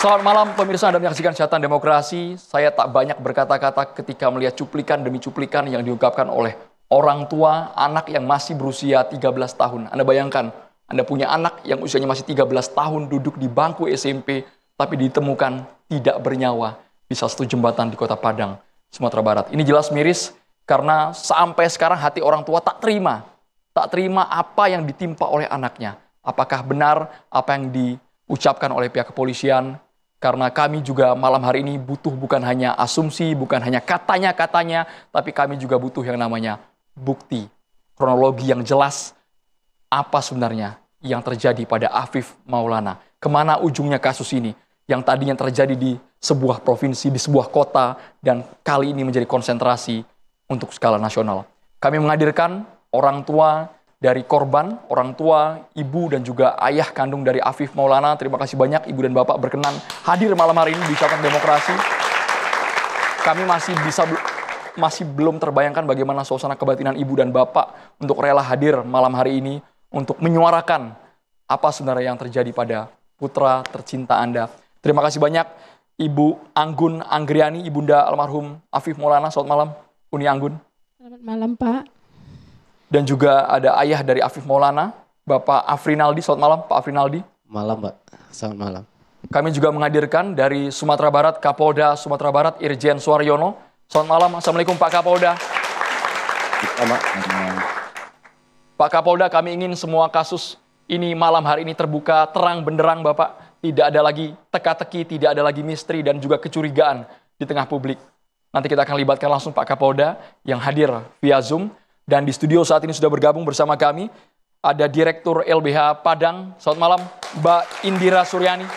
Selamat malam pemirsa, Anda menyaksikan Catatan Demokrasi. Saya tak banyak berkata-kata ketika melihat cuplikan demi cuplikan yang diungkapkan oleh orang tua anak yang masih berusia 13 tahun. Anda bayangkan, Anda punya anak yang usianya masih 13 tahun duduk di bangku SMP, tapi ditemukan tidak bernyawa di salah satu jembatan di Kota Padang, Sumatera Barat. Ini jelas miris karena sampai sekarang hati orang tua tak terima apa yang ditimpa oleh anaknya. Apakah benar apa yang diucapkan oleh pihak kepolisian? Karena kami juga malam hari ini butuh bukan hanya asumsi, bukan hanya katanya-katanya, tapi kami juga butuh yang namanya bukti, kronologi yang jelas apa sebenarnya yang terjadi pada Afif Maulana. Kemana ujungnya kasus ini yang tadinya terjadi di sebuah provinsi, di sebuah kota, dan kali ini menjadi konsentrasi untuk skala nasional. Kami menghadirkan orang tua dari korban, orang tua, ibu, dan juga ayah kandung dari Afif Maulana. Terima kasih banyak Ibu dan Bapak berkenan hadir malam hari ini di Catatan Demokrasi. Kami masih belum terbayangkan bagaimana suasana kebatinan Ibu dan Bapak untuk rela hadir malam hari ini untuk menyuarakan apa sebenarnya yang terjadi pada putra tercinta Anda. Terima kasih banyak Ibu Anggun Anggriani, Ibunda almarhum Afif Maulana. Selamat malam, Uni Anggun. Selamat malam, Pak. Dan juga ada ayah dari Afif Maulana, Bapak Afrinaldi. Selamat malam, Pak Afrinaldi. Malam, Pak. Selamat malam. Kami juga menghadirkan dari Sumatera Barat, Kapolda Sumatera Barat, Irjen Suaryono. Selamat malam, Assalamualaikum Pak Kapolda. Pak Kapolda, kami ingin semua kasus ini malam hari ini terbuka, terang benderang, Bapak. Tidak ada lagi teka-teki, tidak ada lagi misteri dan juga kecurigaan di tengah publik. Nanti kita akan libatkan langsung Pak Kapolda yang hadir via Zoom. Dan di studio saat ini sudah bergabung bersama kami, ada Direktur LBH Padang. Selamat malam, Mbak Indira Suryani,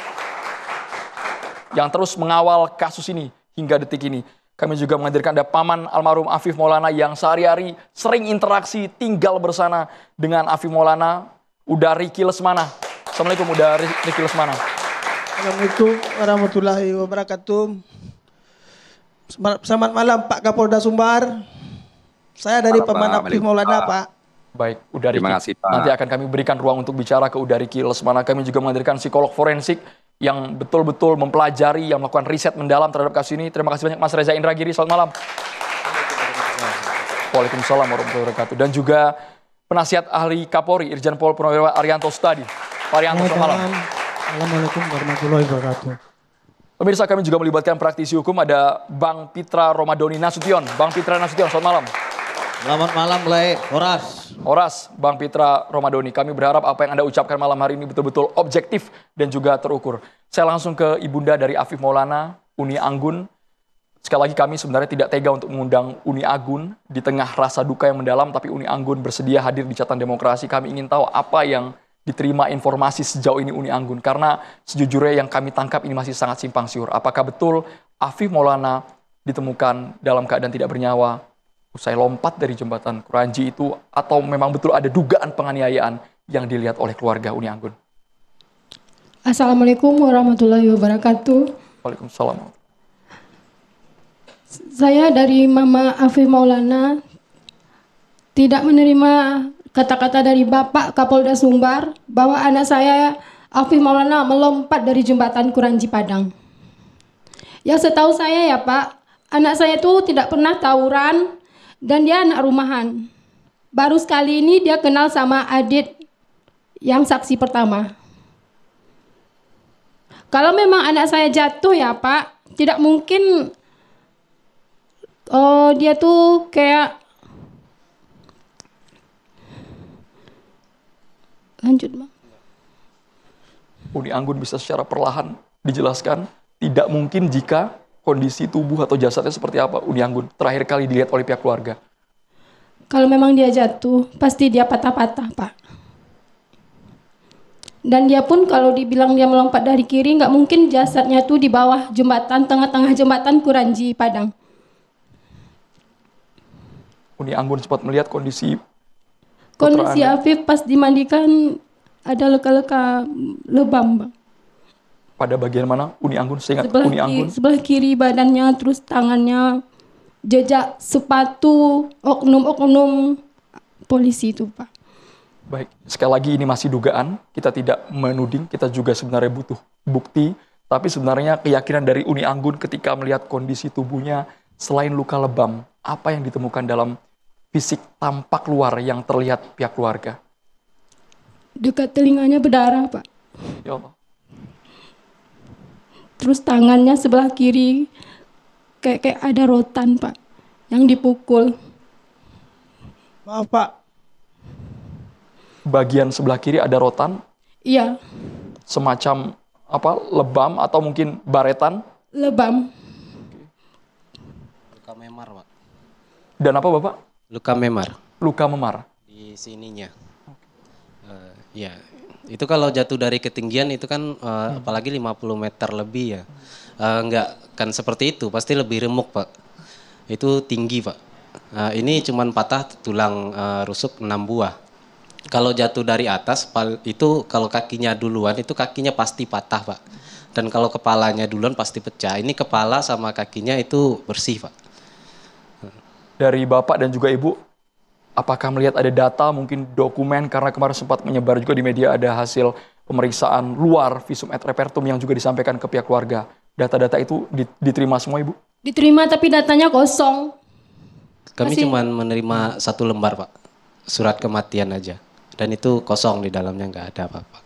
yang terus mengawal kasus ini hingga detik ini. Kami juga menghadirkan ada Paman almarhum Afif Maulana yang sehari-hari sering interaksi, tinggal bersama dengan Afif Maulana, Uda Riki Lesmana. Assalamualaikum, Uda Riki Lesmana. Assalamualaikum warahmatullahi wabarakatuh. Selamat malam Pak Kapolda Sumbar. Saya dari Paman Afif Maulana, Pak. Baik, Uda Riki. Terima kasih, Pak. Nanti akan kami berikan ruang untuk bicara ke Uda Riki Lesmana. Kami juga menghadirkan psikolog forensik yang betul-betul mempelajari, yang melakukan riset mendalam terhadap kasus ini. Terima kasih banyak Mas Reza Indragiri. Selamat malam. Waalaikumsalam warahmatullahi wabarakatuh. Dan juga penasihat ahli Kapolri, Irjen Pol Purnawirawan Arianto Sutadi. Pak Arianto, selamat malam. Assalamualaikum warahmatullahi wabarakatuh. Pemirsa, kami juga melibatkan praktisi hukum, ada Bang Pitra Romadoni Nasution. Bang Pitra Nasution, selamat malam. Selamat malam, Horas. Horas, Bang Pitra Romadoni. Kami berharap apa yang Anda ucapkan malam hari ini betul-betul objektif dan juga terukur. Saya langsung ke Ibunda dari Afif Maulana, Uni Anggun. Sekali lagi kami sebenarnya tidak tega untuk mengundang Uni Anggun di tengah rasa duka yang mendalam, tapi Uni Anggun bersedia hadir di Catatan Demokrasi. Kami ingin tahu apa yang diterima informasi sejauh ini Uni Anggun. Karena sejujurnya yang kami tangkap ini masih sangat simpang siur. Apakah betul Afif Maulana ditemukan dalam keadaan tidak bernyawa usai lompat dari jembatan Kuranji itu, atau memang betul ada dugaan penganiayaan yang dilihat oleh keluarga Uni Anggun? Assalamualaikum warahmatullahi wabarakatuh. Waalaikumsalam. Saya dari Mama Afif Maulana tidak menerima kata-kata dari Bapak Kapolda Sumbar bahwa anak saya Afif Maulana melompat dari jembatan Kuranji Padang. Yang setahu saya ya Pak, anak saya itu tidak pernah tawuran dan dia anak rumahan. Baru sekali ini dia kenal sama Adit yang saksi pertama. Kalau memang anak saya jatuh ya Pak, tidak mungkin dia tuh kayak lanjut Bang. Uni Anggun bisa secara perlahan dijelaskan tidak mungkin jika kondisi tubuh atau jasadnya seperti apa, Uni Anggun terakhir kali dilihat oleh pihak keluarga? Kalau memang dia jatuh, pasti dia patah-patah, Pak. Dan dia pun kalau dibilang dia melompat dari kiri, nggak mungkin jasadnya tuh di bawah jembatan, tengah-tengah jembatan Kuranji Padang. Uni Anggun sempat melihat kondisi Afif pas dimandikan ada luka-luka lebam, Bang. Pada bagian mana Uni Anggun? Seingat Uni Anggun. Sebelah kiri badannya, terus tangannya, jejak sepatu oknum-oknum polisi itu, Pak. Baik, sekali lagi ini masih dugaan, kita tidak menuding, kita juga sebenarnya butuh bukti, Tapi sebenarnya keyakinan dari Uni Anggun ketika melihat kondisi tubuhnya selain luka lebam, apa yang ditemukan dalam fisik tampak luar yang terlihat pihak keluarga? Dekat telinganya berdarah, Pak. Ya Allah. Terus tangannya sebelah kiri kayak ada rotan, Pak, yang dipukul. Maaf Pak, Bagian sebelah kiri ada rotan, Iya, semacam apa? Lebam atau mungkin baretan. lebam. Luka memar, Pak. Dan apa Bapak? Luka memar Luka memar. di sininya. Ya, itu kalau jatuh dari ketinggian itu kan apalagi 50 meter lebih ya. Enggak kan seperti itu, pasti lebih remuk, Pak. Itu tinggi, Pak. Ini cuman patah tulang rusuk 6 buah. Kalau jatuh dari atas itu kalau kakinya duluan itu kakinya pasti patah, Pak. Dan kalau kepalanya duluan pasti pecah. Ini kepala sama kakinya itu bersih, Pak. Dari Bapak dan juga Ibu, apakah melihat ada data, mungkin dokumen, karena kemarin sempat menyebar juga di media ada hasil pemeriksaan luar visum et repertum yang juga disampaikan ke pihak keluarga. Data-data itu diterima semua Ibu? Diterima tapi datanya kosong. Kami Masih- cuma menerima 1 lembar, Pak. Surat kematian aja. Dan itu kosong, di dalamnya nggak ada apa-apa.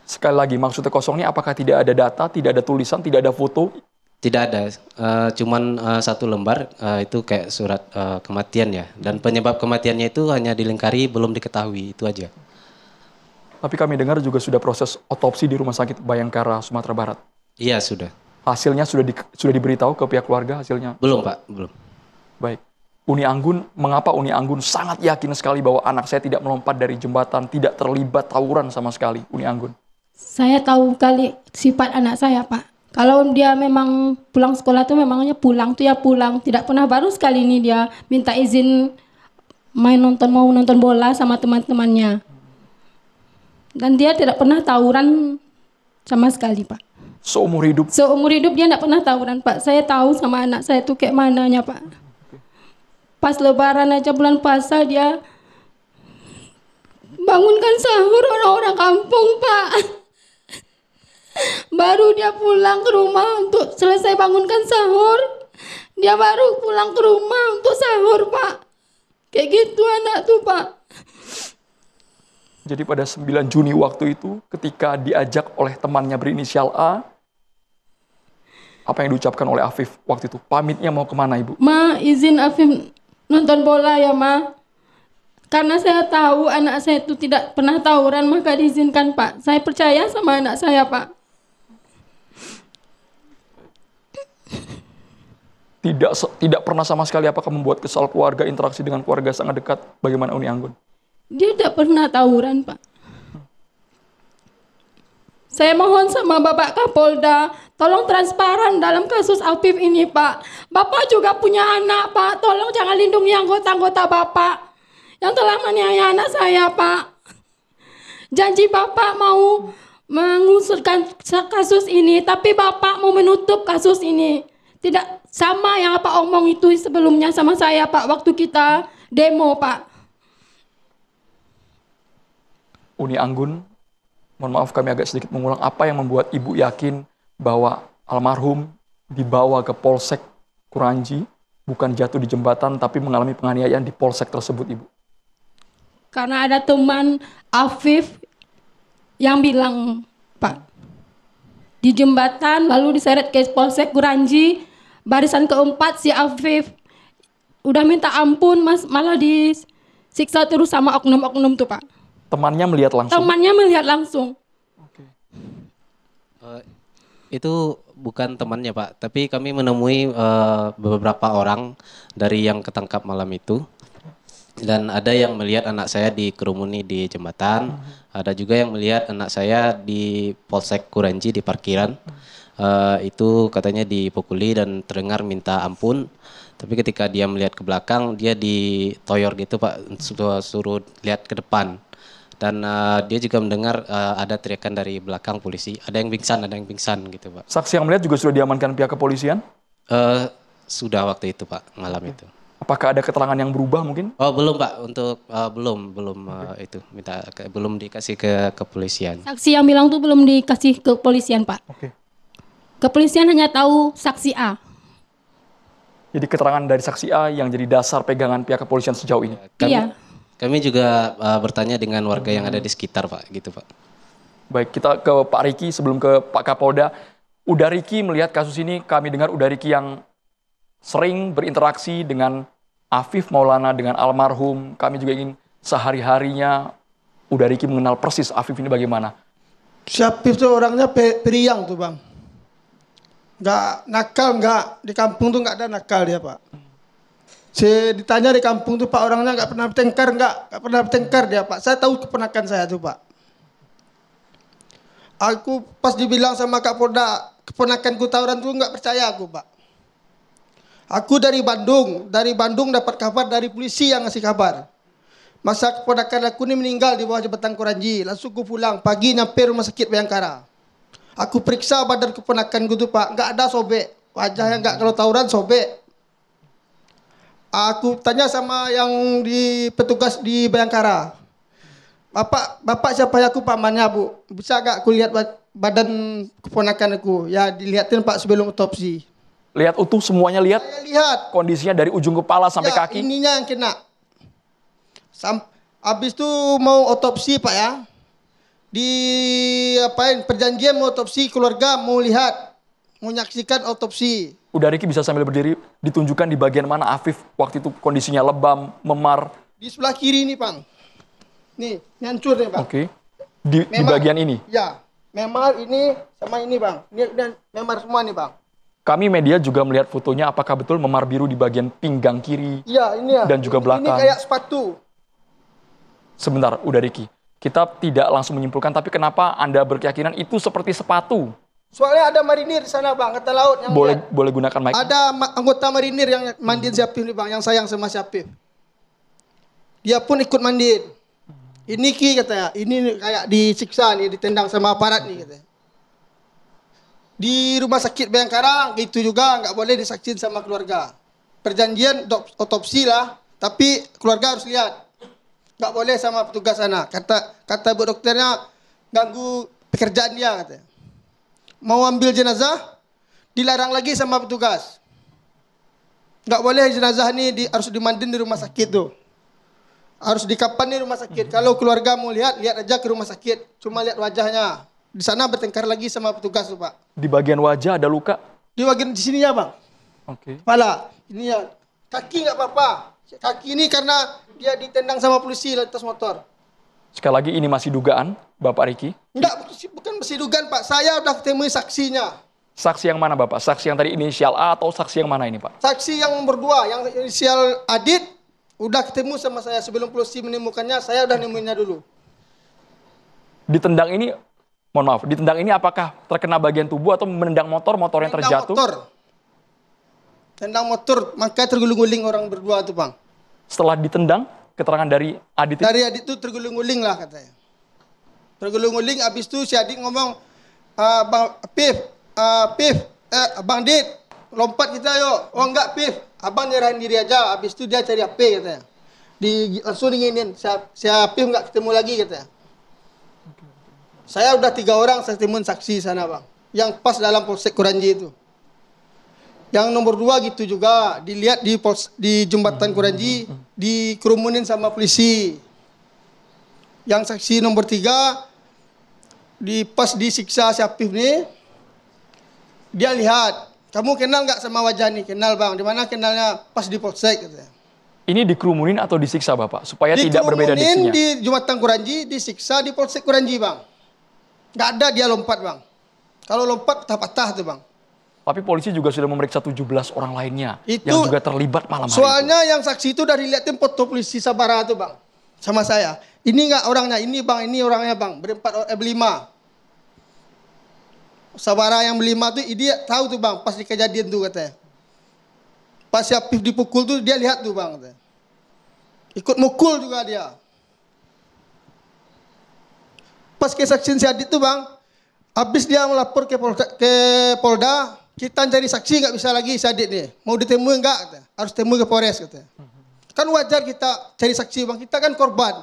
Sekali lagi, maksudnya kosong ini apakah tidak ada data, tidak ada tulisan, tidak ada foto? Tidak ada, cuman 1 lembar itu kayak surat kematian ya. Dan penyebab kematiannya itu hanya dilingkari belum diketahui, itu aja. Tapi kami dengar juga sudah proses otopsi di Rumah Sakit Bayangkara, Sumatera Barat. Iya sudah. Hasilnya sudah diberitahu ke pihak keluarga hasilnya? Belum, Pak, belum. Baik. Uni Anggun, mengapa Uni Anggun sangat yakin sekali bahwa anak saya tidak melompat dari jembatan, tidak terlibat tawuran sama sekali, Uni Anggun? Saya tahu kali sifat anak saya, Pak. Kalau dia memang pulang sekolah tuh memangnya pulang tuh ya pulang. Tidak pernah, baru sekali ini dia minta izin mau nonton bola sama teman-temannya. Dan dia tidak pernah tawuran sama sekali, Pak. Seumur hidup, Seumur hidup dia tidak pernah tawuran, Pak. Saya tahu sama anak saya tuh kayak mananya, Pak. Pas lebaran aja bulan puasa dia bangunkan sahur orang-orang kampung, Pak. Baru dia pulang ke rumah untuk selesai bangunkan sahur, dia baru pulang ke rumah untuk sahur, Pak. Kayak gitu anak tuh, Pak. jadi pada 9 Juni waktu itu, ketika diajak oleh temannya berinisial A, apa yang diucapkan oleh Afif waktu itu? Pamitnya mau kemana Ibu? Ma, izin Afif nonton bola ya, Ma. Karena saya tahu anak saya itu tidak pernah tawuran, maka diizinkan, Pak. Saya percaya sama anak saya, Pak. Tidak pernah sama sekali apakah membuat kesal keluarga, interaksi dengan keluarga sangat dekat. Bagaimana Uni Anggun? Dia tidak pernah tawuran, Pak. Saya mohon sama Bapak Kapolda, tolong transparan dalam kasus Afif ini, Pak. Bapak juga punya anak, Pak. Tolong jangan lindungi anggota-anggota Bapak yang telah menganiaya anak saya, Pak. Janji Bapak mau mengusutkan kasus ini, tapi Bapak mau menutup kasus ini. Tidak sama yang apa omong itu sebelumnya sama saya, Pak, waktu kita demo, Pak. Uni Anggun, mohon maaf kami agak sedikit mengulang, apa yang membuat Ibu yakin bahwa almarhum dibawa ke Polsek Kuranji, bukan jatuh di jembatan, tapi mengalami penganiayaan di Polsek tersebut, Ibu? Karena ada teman Afif yang bilang, Pak, di jembatan lalu diseret ke Polsek Kuranji, barisan keempat si Afif udah minta ampun, Mas, malah disiksa terus sama oknum-oknum tuh, Pak. Temannya melihat langsung? Temannya melihat langsung. Itu bukan temannya, Pak, tapi kami menemui beberapa orang dari yang ketangkap malam itu. Dan ada yang melihat anak saya dikerumuni di jembatan, ada juga yang melihat anak saya di Polsek Kuranji di parkiran. Itu katanya dipukuli dan terdengar minta ampun. Tapi ketika dia melihat ke belakang, dia ditoyor gitu, Pak, suruh lihat ke depan. Dan dia juga mendengar ada teriakan dari belakang polisi, ada yang pingsan gitu, Pak. Saksi yang melihat juga sudah diamankan pihak kepolisian? Sudah waktu itu, Pak, malam itu. Apakah ada keterangan yang berubah mungkin? Oh belum, Pak, untuk belum itu belum dikasih ke kepolisian. Saksi yang bilang tuh belum dikasih ke polisian, Pak. Oke. Kepolisian hanya tahu saksi A. Jadi keterangan dari saksi A yang jadi dasar pegangan pihak kepolisian sejauh ini. Iya. Kami juga bertanya dengan warga yang ada di sekitar, Pak, gitu, Pak. Baik, kita ke Pak Riki sebelum ke Pak Kapolda. Udah Riki melihat kasus ini, kami dengar Udah Riki yang sering berinteraksi dengan Afif Maulana, dengan almarhum. Kami juga ingin sehari-harinya Udah Riki mengenal persis Afif ini bagaimana. Si Afif tuh orangnya periang tuh bang. Nggak nakal, nggak. Di kampung tuh nggak ada nakal dia pak. Ditanya di kampung tuh pak, orangnya nggak pernah bertengkar, nggak pernah bertengkar dia pak. Saya tahu keponakan saya tuh pak. Aku pas dibilang sama Kak Polda, keponakanku tawuran tuh nggak percaya aku pak. Aku dari Bandung dapat kabar dari polisi yang ngasih kabar. Masa keponakan aku ini meninggal di bawah jembatan Kuranji. Langsung aku pulang, pagi nyampe rumah sakit Bayangkara. Aku periksa badan keponakan gue tuh pak, nggak ada sobek. Wajahnya nggak, kalau tawuran sobek. Aku tanya sama yang di petugas di Bayangkara. Bapak siapa ya? Aku pamannya bu. Bisa gak aku lihat badan keponakan aku? Ya dilihatin pak sebelum otopsi. Lihat utuh semuanya, lihat Saya lihat. kondisinya dari ujung kepala sampai Ya, kaki. ininya yang kena. Habis itu mau otopsi pak ya. Perjanjian mau otopsi, keluarga mau lihat, mau nyaksikan otopsi. Udah Riki bisa sambil berdiri, ditunjukkan di bagian mana Afif waktu itu kondisinya lebam, memar. Di sebelah kiri nih bang. Nih, hancur nih bang. Oke. Di bagian ini. Ya, memar ini sama ini bang. Ini memar semua nih bang. Kami media juga melihat fotonya, apakah betul memar biru di bagian pinggang kiri. Iya, ini ya. Dan juga belakang. Ini kayak sepatu. Sebentar, Udah Riki. Kita tidak langsung menyimpulkan, tapi kenapa Anda berkeyakinan itu seperti sepatu? Soalnya ada marinir di sana bang, kata laut yang Boleh gunakan mic. ada anggota marinir yang mandiin si Apif nih bang, yang sayang sama si Apif. Dia pun ikut mandiin. Ini Ki katanya, ini kayak disiksa nih, ditendang sama aparat nih katanya. Di rumah sakit Bayangkara gitu juga, nggak boleh disaksin sama keluarga. Perjanjian otopsi lah, tapi keluarga harus lihat. Nggak boleh sama petugas sana. Kata bu dokternya ganggu pekerjaan dia katanya. Mau ambil jenazah, dilarang lagi sama petugas. Nggak boleh jenazah ini harus dimandiin di rumah sakit tuh. Harus dikapan di rumah sakit. Kalau keluarga mau lihat aja ke rumah sakit. Cuma lihat wajahnya. Di sana bertengkar lagi sama petugas tuh pak. Di bagian wajah ada luka. Di bagian di sini ya bang. Oke. Kepala. Ini ya. Kaki nggak apa-apa. Kaki ini karena dia ditendang sama polisi lantas motor. Sekali lagi ini masih dugaan, Bapak Riki. Enggak, bukan masih dugaan Pak. Saya udah ketemu saksinya. Saksi yang mana Bapak? Saksi yang tadi inisial A atau saksi yang mana ini Pak? Saksi yang berdua, yang inisial Adit, udah ketemu sama saya sebelum polisi menemukannya. Saya udah nemuinnya dulu. Ditendang ini, mohon maaf, ditendang ini apakah terkena bagian tubuh atau menendang motor yang terjatuh? Tendang motor, makanya terguling-guling orang berdua tuh bang. Setelah ditendang, keterangan dari Adit Dari Adit itu terguling-guling lah katanya. Terguling-guling, abis itu si Adit ngomong, Bang Pif, Bang Dit, lompat kita yuk. Oh enggak Pif, abang nyerahin diri aja. Abis itu dia cari HP katanya. Langsung dinginin, si Pif nggak ketemu lagi katanya. Saya udah 3 orang saya temuin saksi sana bang. Yang pas dalam Polsek Kuranji itu. Yang nomor 2 gitu juga, dilihat di jembatan Kuranji, dikerumunin sama polisi. Yang saksi nomor 3, pas disiksa si Apif nih, dia lihat, kamu kenal nggak sama wajah nih? Kenal bang, di mana kenalnya? Pas di Polsek katanya. ini dikerumunin atau disiksa Bapak? Supaya tidak berbeda diksinya. Di jembatan Kuranji, disiksa di Polsek Kuranji bang. Nggak ada dia lompat bang. Kalau lompat patah-patah tuh bang. Tapi polisi juga sudah memeriksa 17 orang lainnya Itu, yang juga terlibat malam hari soalnya yang saksi itu dari liatin foto polisi Sabara tuh bang. Sama saya. Ini nggak orangnya, ini bang, ini orangnya bang. Berlima. Sabara yang berlima tuh dia tahu tuh bang, pas di kejadian tuh katanya. Pas si Apif dipukul tuh dia lihat tuh bang katanya. Ikut mukul juga dia. Pas kesaksian si Adit tuh bang, habis dia melapor ke Polda, kita cari saksi nggak bisa lagi si Adit nih. Mau ditemui nggak? Kata. Harus temui ke Polres katanya. Kan wajar kita cari saksi bang, kita kan korban.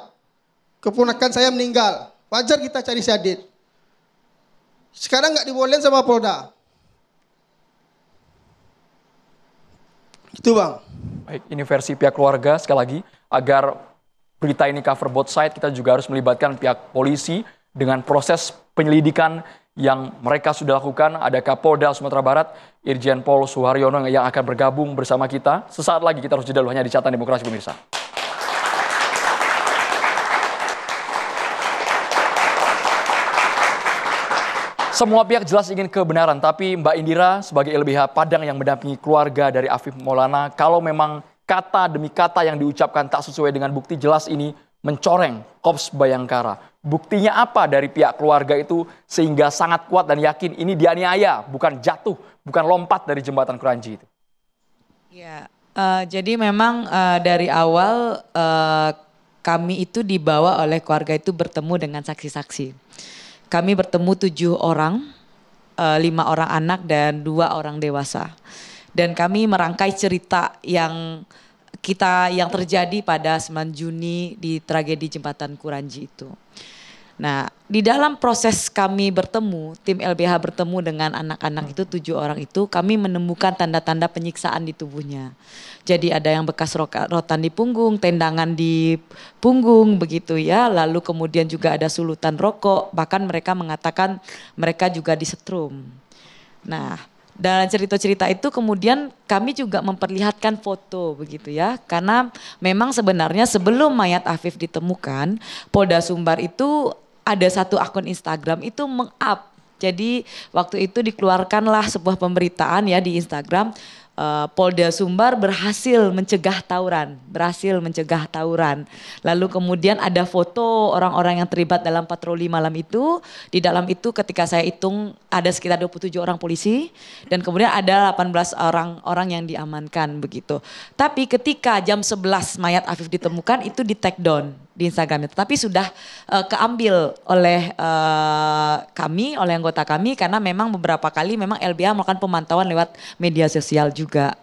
Keponakan saya meninggal, wajar kita cari si Adit. Sekarang nggak dibolehin sama Polda. Itu Bang. Baik, ini versi pihak keluarga. Sekali lagi, agar berita ini cover both side, kita juga harus melibatkan pihak polisi dengan proses penyelidikan yang mereka sudah lakukan. Ada Kapolda Sumatera Barat, Irjen Pol Suharyono yang akan bergabung bersama kita. Sesaat lagi kita harus jeda dulu hanya di Catatan Demokrasi pemirsa. Semua pihak jelas ingin kebenaran, tapi Mbak Indira sebagai LBH Padang yang mendampingi keluarga dari Afif Maulana, kalau memang kata demi kata yang diucapkan tak sesuai dengan bukti jelas ini mencoreng Korps Bayangkara. Buktinya apa dari pihak keluarga itu sehingga sangat kuat dan yakin ini dianiaya, bukan jatuh, bukan lompat dari jembatan Kranji itu? Ya, jadi memang dari awal kami itu dibawa oleh keluarga itu bertemu dengan saksi-saksi. Kami bertemu 7 orang, 5 orang anak dan 2 orang dewasa. Dan kami merangkai cerita yang terjadi pada 9 Juni di tragedi jembatan Kranji itu. Nah, di dalam proses kami bertemu, tim LBH bertemu dengan anak-anak itu 7 orang itu, kami menemukan tanda-tanda penyiksaan di tubuhnya. Jadi ada yang bekas rotan di punggung, tendangan di punggung begitu ya, lalu kemudian juga ada sulutan rokok, bahkan mereka mengatakan mereka juga disetrum. Nah, dalam cerita-cerita itu kemudian kami juga memperlihatkan foto begitu ya, karena memang sebenarnya sebelum mayat Afif ditemukan, Polda Sumbar itu ada satu akun Instagram itu meng-up. Jadi waktu itu dikeluarkanlah sebuah pemberitaan ya di Instagram, Polda Sumbar berhasil mencegah tawuran. Lalu kemudian ada foto orang-orang yang terlibat dalam patroli malam itu. Di dalam itu ketika saya hitung ada sekitar 27 orang polisi dan kemudian ada 18 orang yang diamankan begitu. Tapi ketika jam 11 mayat Afif ditemukan itu di take down di Instagram itu. Tapi sudah keambil oleh kami, oleh anggota kami karena memang beberapa kali memang LBH melakukan pemantauan lewat media sosial juga.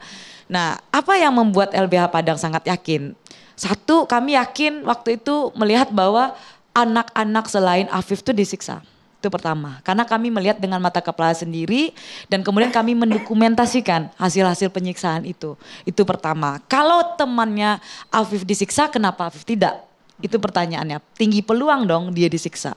Nah, apa yang membuat LBH Padang sangat yakin? Satu, kami yakin waktu itu melihat bahwa anak-anak selain Afif itu disiksa. Itu pertama. Karena kami melihat dengan mata kepala sendiri dan kemudian kami mendokumentasikan hasil-hasil penyiksaan itu. Itu pertama. Kalau temannya Afif disiksa, kenapa Afif tidak? Itu pertanyaannya. Tinggi peluang dong dia disiksa.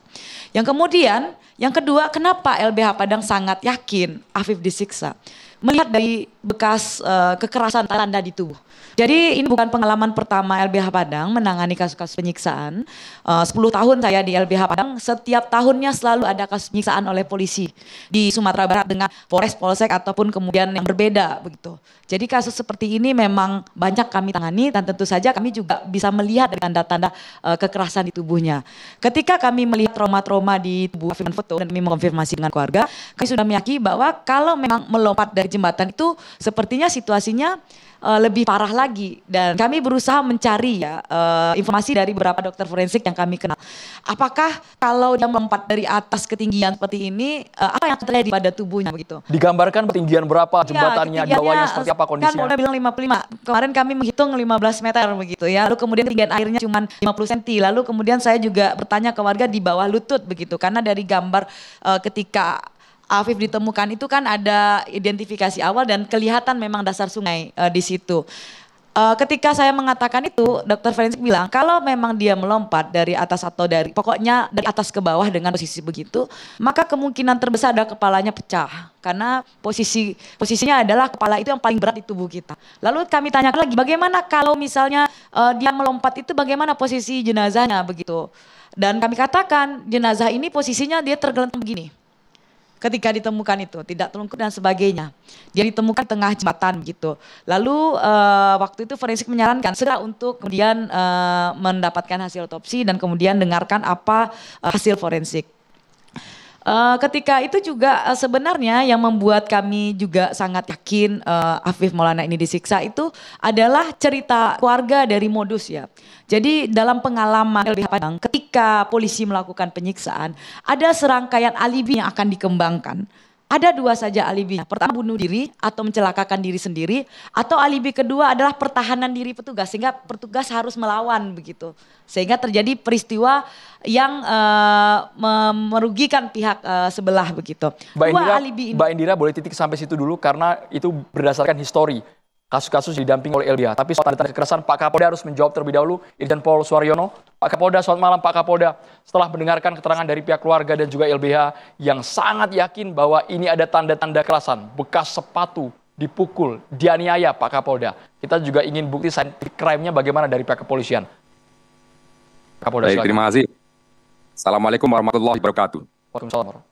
Yang kemudian, yang kedua, kenapa LBH Padang sangat yakin Afif disiksa? Melihat dari bekas kekerasan tanda di tubuh. Jadi ini bukan pengalaman pertama LBH Padang menangani kasus-kasus penyiksaan. 10 tahun saya di LBH Padang, setiap tahunnya selalu ada kasus penyiksaan oleh polisi di Sumatera Barat dengan Polres, Polsek ataupun kemudian yang berbeda begitu. Jadi kasus seperti ini memang banyak kami tangani dan tentu saja kami juga bisa melihat dari tanda-tanda kekerasan di tubuhnya. Ketika kami melihat trauma-trauma di tubuh Afif foto dan kami mengonfirmasi dengan keluarga, kami sudah meyakini bahwa kalau memang melompat dari jembatan itu sepertinya situasinya lebih parah lagi dan kami berusaha mencari ya informasi dari beberapa dokter forensik yang kami kenal. Apakah kalau dia melompat dari atas ketinggian seperti ini apa yang terjadi pada tubuhnya begitu? Digambarkan ketinggian berapa jembatannya, di bawahnya seperti apa kondisinya? Kan udah bilang 55. Kemarin kami menghitung 15 meter begitu ya. Lalu kemudian ketinggian airnya cuma 50 cm. Lalu kemudian saya juga bertanya ke warga di bawah lutut begitu karena dari gambar ketika Afif ditemukan itu kan ada identifikasi awal dan kelihatan memang dasar sungai di situ. Ketika saya mengatakan itu, dokter forensik bilang kalau memang dia melompat dari atas atau pokoknya dari atas ke bawah dengan posisi begitu, maka kemungkinan terbesar adalah kepalanya pecah. Karena posisinya adalah kepala itu yang paling berat di tubuh kita. Lalu kami tanyakan lagi, bagaimana kalau misalnya dia melompat itu bagaimana posisi jenazahnya begitu. Dan kami katakan jenazah ini posisinya dia tergeletak begini. Ketika ditemukan itu tidak telungkup dan sebagainya, dia ditemukan tengah jembatan gitu. Lalu waktu itu forensik menyarankan segera untuk kemudian mendapatkan hasil otopsi dan kemudian dengarkan apa hasil forensik. Ketika itu juga sebenarnya yang membuat kami juga sangat yakin Afif Maulana ini disiksa itu adalah cerita keluarga dari modus ya. Jadi dalam pengalaman LBH Padang ketika polisi melakukan penyiksaan ada serangkaian alibi yang akan dikembangkan. Ada 2 saja alibinya. Pertama bunuh diri atau mencelakakan diri sendiri. Atau alibi kedua adalah pertahanan diri petugas. Sehingga petugas harus melawan begitu. Sehingga terjadi peristiwa yang merugikan pihak sebelah begitu. Mbak Indira boleh titik sampai situ dulu karena itu berdasarkan histori. kasus-kasus didampingi oleh LBH. Tapi soal tanda kekerasan, Pak Kapolda harus menjawab terlebih dahulu. Irjen Pol Suaryono. Pak Kapolda, selamat malam Pak Kapolda. Setelah mendengarkan keterangan dari pihak keluarga dan juga LBH yang sangat yakin bahwa ini ada tanda-tanda kekerasan, bekas sepatu, dipukul, dianiaya Pak Kapolda. Kita juga ingin bukti scientific crime-nya bagaimana dari pihak kepolisian. Kapolda, baik, terima kasih. Assalamualaikum warahmatullahi wabarakatuh. Waalaikumsalam.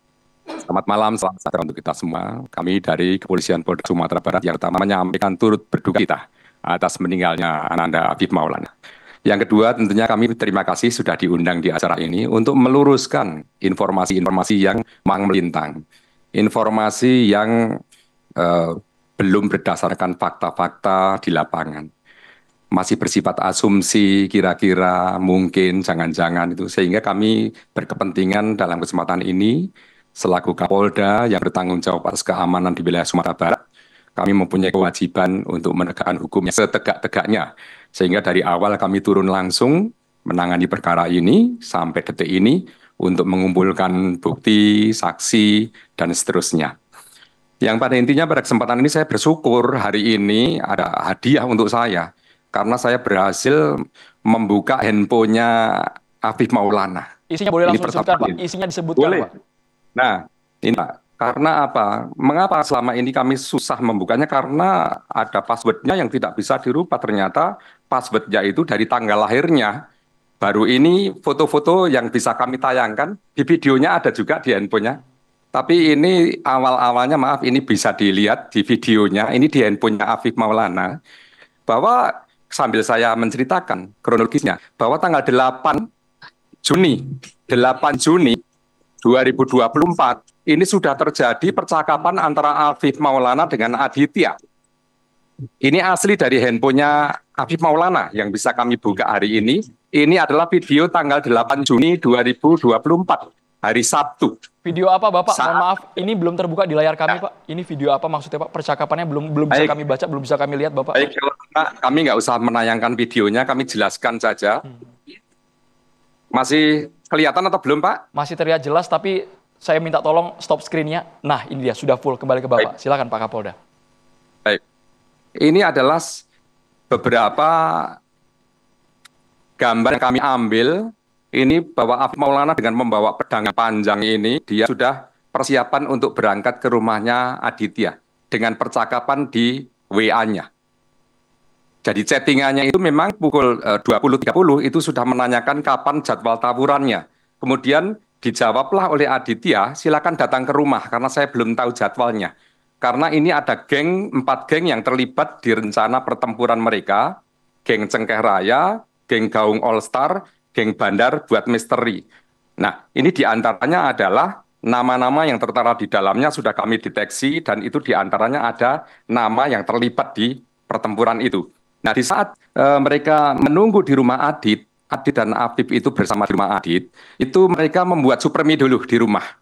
Selamat malam, selamat sejahtera untuk kita semua. Kami dari Kepolisian Polda Sumatera Barat yang pertama menyampaikan turut berduka kita atas meninggalnya Ananda Afif Maulana. Yang kedua, tentunya kami terima kasih sudah diundang di acara ini untuk meluruskan informasi-informasi yang melintang. Informasi yang belum berdasarkan fakta-fakta di lapangan. Masih bersifat asumsi, kira-kira, mungkin, jangan-jangan itu. Sehingga kami berkepentingan dalam kesempatan ini, selaku Kapolda yang bertanggung jawab atas keamanan di wilayah Sumatera Barat, kami mempunyai kewajiban untuk menegakkan hukum yang setegak-tegaknya. Sehingga dari awal kami turun langsung menangani perkara ini sampai detik ini untuk mengumpulkan bukti, saksi, dan seterusnya. Yang pada intinya pada kesempatan ini saya bersyukur hari ini ada hadiah untuk saya. Karena saya berhasil membuka handphonenya Afif Maulana. Isinya boleh langsung disebutkan Pak? Isinya disebutkan boleh. Pak? Nah, ini Pak, karena apa? Mengapa selama ini kami susah membukanya? Karena ada passwordnya yang tidak bisa dirubah. Ternyata passwordnya itu dari tanggal lahirnya. Baru ini foto-foto yang bisa kami tayangkan, di videonya ada juga di handphonenya. Tapi ini awal-awalnya, maaf, ini bisa dilihat di videonya, ini di handphonenya Afif Maulana, bahwa sambil saya menceritakan kronologisnya, bahwa tanggal 8 Juni 2024, ini sudah terjadi percakapan antara Afif Maulana dengan Aditya. Ini asli dari handphonenya Afif Maulana yang bisa kami buka hari ini. Ini adalah video tanggal 8 Juni 2024, hari Sabtu. Video apa Bapak? Mohon maaf, ini belum terbuka di layar kami Pak. Ini video apa maksudnya Pak? Percakapannya belum bisa kami baca, belum bisa kami lihat Bapak. Baik, kami nggak usah menayangkan videonya, kami jelaskan saja. Masih kelihatan atau belum Pak? Masih terlihat jelas, tapi saya minta tolong stop screen-nya. Nah, ini dia, sudah full. Kembali ke Bapak. Silakan Pak Kapolda. Baik. Ini adalah beberapa gambar yang kami ambil. Ini bahwa Afif Maulana dengan membawa pedang panjang ini, dia sudah persiapan untuk berangkat ke rumahnya Aditya. Dengan percakapan di WA-nya. Jadi chattingannya itu memang pukul 20.30 itu sudah menanyakan kapan jadwal tawurannya. Kemudian dijawablah oleh Aditya, silakan datang ke rumah karena saya belum tahu jadwalnya. Karena ini ada 4 geng yang terlibat di rencana pertempuran mereka. Geng Cengkeh Raya, geng Gaung All Star, geng Bandar buat misteri. Nah, ini diantaranya adalah nama-nama yang tertera di dalamnya sudah kami deteksi dan itu diantaranya ada nama yang terlibat di pertempuran itu. Nah, di saat mereka menunggu di rumah Adit dan Afif itu bersama di rumah Adit, itu mereka membuat super mie dulu di rumah.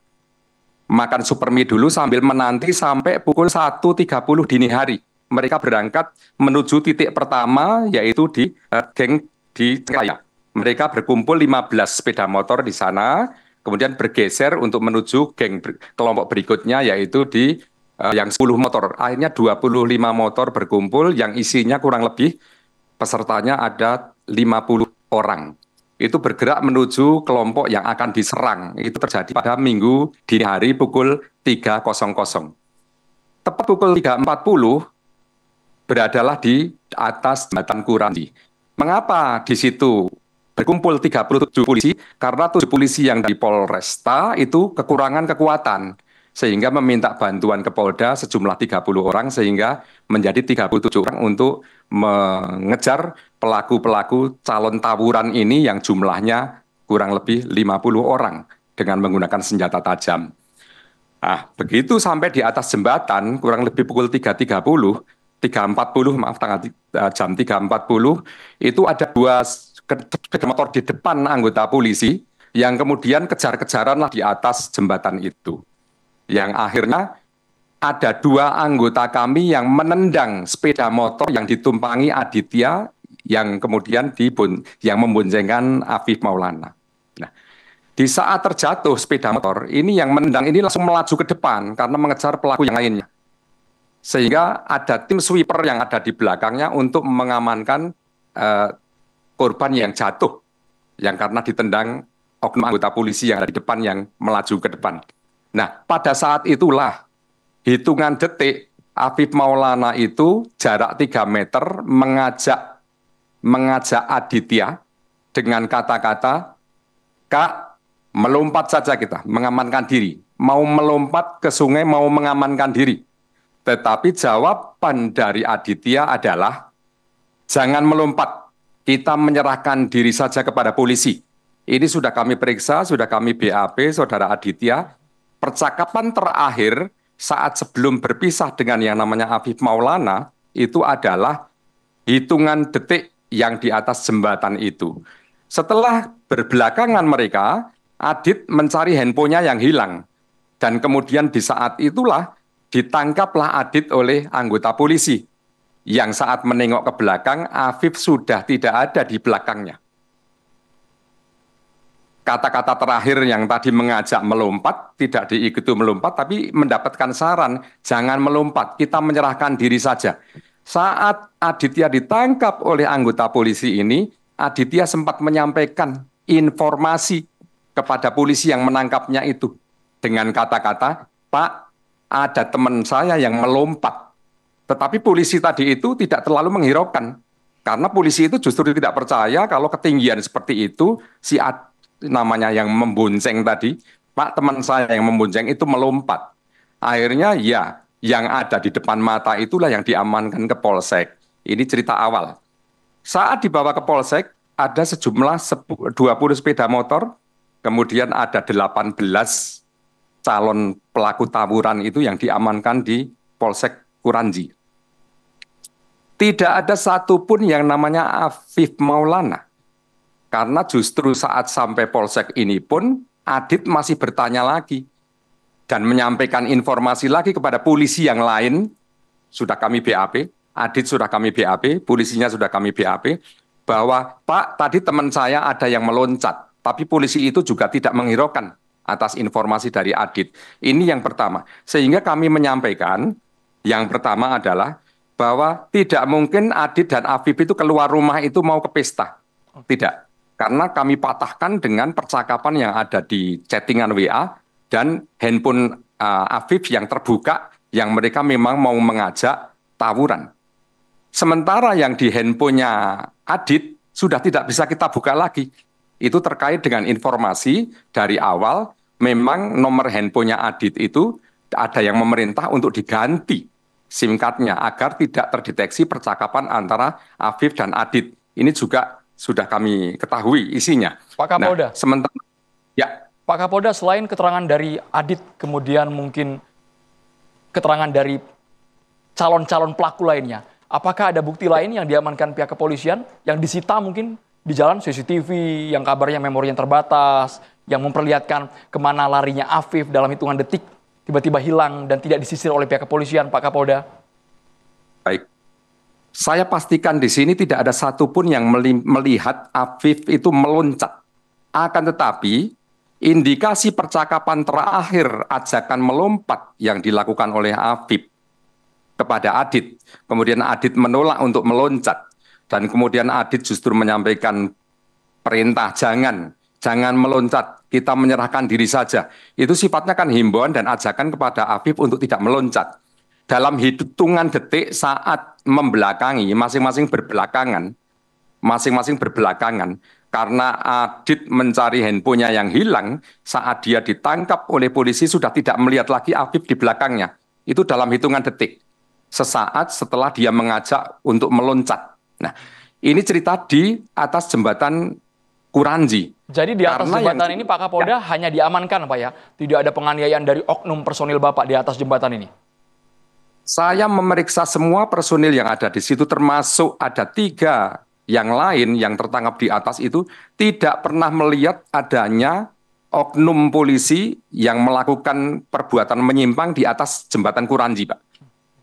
Makan super mie dulu sambil menanti sampai pukul 1.30 dini hari. Mereka berangkat menuju titik pertama, yaitu di geng di Cengkaya. Mereka berkumpul 15 sepeda motor di sana, kemudian bergeser untuk menuju geng kelompok berikutnya, yaitu di yang 10 motor. Akhirnya 25 motor berkumpul yang isinya kurang lebih pesertanya ada 50 orang. Itu bergerak menuju kelompok yang akan diserang. Itu terjadi pada Minggu dini hari pukul 3.00. Tepat pukul 3.40 beradalah di atas jembatan Kuranti. Mengapa di situ berkumpul 37 polisi? Karena 7 polisi yang dari Polresta itu kekurangan kekuatan. Sehingga meminta bantuan ke Polda sejumlah 30 orang sehingga menjadi 37 orang untuk mengejar pelaku-pelaku calon tawuran ini yang jumlahnya kurang lebih 50 orang dengan menggunakan senjata tajam. Nah, begitu sampai di atas jembatan kurang lebih pukul 3.30, maaf jam 3.40 itu ada 2 sepeda motor di depan anggota polisi yang kemudian kejar-kejaranlah di atas jembatan itu. Yang akhirnya ada 2 anggota kami yang menendang sepeda motor yang ditumpangi Aditya yang kemudian yang memboncengkan Afif Maulana. Nah, di saat terjatuh sepeda motor, ini yang menendang ini langsung melaju ke depan karena mengejar pelaku yang lainnya. Sehingga ada tim sweeper yang ada di belakangnya untuk mengamankan korban yang jatuh, yang karena ditendang oknum anggota polisi yang ada di depan yang melaju ke depan. Nah, pada saat itulah hitungan detik Afif Maulana itu jarak 3 meter mengajak Aditya dengan kata-kata, "Kak, melompat saja kita, mengamankan diri. Mau melompat ke sungai, mau mengamankan diri." Tetapi jawaban dari Aditya adalah, "Jangan melompat, kita menyerahkan diri saja kepada polisi." Ini sudah kami periksa, sudah kami BAP, Saudara Aditya. Percakapan terakhir saat sebelum berpisah dengan yang namanya Afif Maulana, itu adalah hitungan detik yang di atas jembatan itu. Setelah berbelakangan mereka, Adit mencari handphonenya yang hilang. Dan kemudian di saat itulah ditangkaplah Adit oleh anggota polisi. Yang saat menengok ke belakang, Afif sudah tidak ada di belakangnya. Kata-kata terakhir yang tadi mengajak melompat, tidak diikuti melompat, tapi mendapatkan saran, jangan melompat, kita menyerahkan diri saja. Saat Aditya ditangkap oleh anggota polisi ini, Aditya sempat menyampaikan informasi kepada polisi yang menangkapnya itu. Dengan kata-kata, "Pak, ada teman saya yang melompat." Tetapi polisi tadi itu tidak terlalu menghiraukan. Karena polisi itu justru tidak percaya kalau ketinggian seperti itu, si namanya yang membonceng tadi, "Pak, teman saya yang membonceng itu melompat." Akhirnya ya, yang ada di depan mata itulah yang diamankan ke Polsek. Ini cerita awal. Saat dibawa ke Polsek, ada sejumlah 20 sepeda motor, kemudian ada 18 calon pelaku tawuran itu yang diamankan di Polsek Kuranji. Tidak ada satupun yang namanya Afif Maulana. Karena justru saat sampai Polsek ini pun, Adit masih bertanya lagi. Dan menyampaikan informasi lagi kepada polisi yang lain, sudah kami BAP, Adit sudah kami BAP, polisinya sudah kami BAP, bahwa, "Pak, tadi teman saya ada yang meloncat." Tapi polisi itu juga tidak menghiraukan atas informasi dari Adit. Ini yang pertama. Sehingga kami menyampaikan, yang pertama adalah, bahwa tidak mungkin Adit dan Afif itu keluar rumah itu mau ke pesta. Tidak. Karena kami patahkan dengan percakapan yang ada di chattingan WA dan handphone Afif yang terbuka, yang mereka memang mau mengajak tawuran. Sementara yang di handphonenya Adit sudah tidak bisa kita buka lagi. Itu terkait dengan informasi dari awal, memang nomor handphonenya Adit itu ada yang memerintah untuk diganti SIM card-nya agar tidak terdeteksi percakapan antara Afif dan Adit. Ini juga sudah kami ketahui isinya. Pak Kapolda. Nah, sementara ya, Pak Kapolda, selain keterangan dari Adit, kemudian mungkin keterangan dari calon-calon pelaku lainnya, apakah ada bukti lain yang diamankan pihak kepolisian yang disita mungkin di jalan, CCTV yang kabarnya memori yang terbatas, yang memperlihatkan kemana larinya Afif dalam hitungan detik, tiba-tiba hilang dan tidak disisir oleh pihak kepolisian, Pak Kapolda? Baik. Saya pastikan di sini tidak ada satupun yang melihat Afif itu meloncat. Akan tetapi, indikasi percakapan terakhir ajakan melompat yang dilakukan oleh Afif kepada Adit. Kemudian Adit menolak untuk meloncat. Dan kemudian Adit justru menyampaikan perintah, jangan meloncat, kita menyerahkan diri saja. Itu sifatnya kan himbauan dan ajakan kepada Afif untuk tidak meloncat. Dalam hitungan detik saat membelakangi, masing-masing berbelakangan, karena Adit mencari handphonenya yang hilang, saat dia ditangkap oleh polisi sudah tidak melihat lagi Afif di belakangnya. Itu dalam hitungan detik. Sesaat setelah dia mengajak untuk meloncat. Nah, ini cerita di atas jembatan Kuranji. Jadi di atas jembatan ini Pak Kapolda hanya diamankan Pak ya? Tidak ada penganiayaan dari oknum personil Bapak di atas jembatan ini? Saya memeriksa semua personil yang ada di situ, termasuk ada 3 yang lain yang tertangkap di atas itu, tidak pernah melihat adanya oknum polisi yang melakukan perbuatan menyimpang di atas jembatan Kuranji, Pak.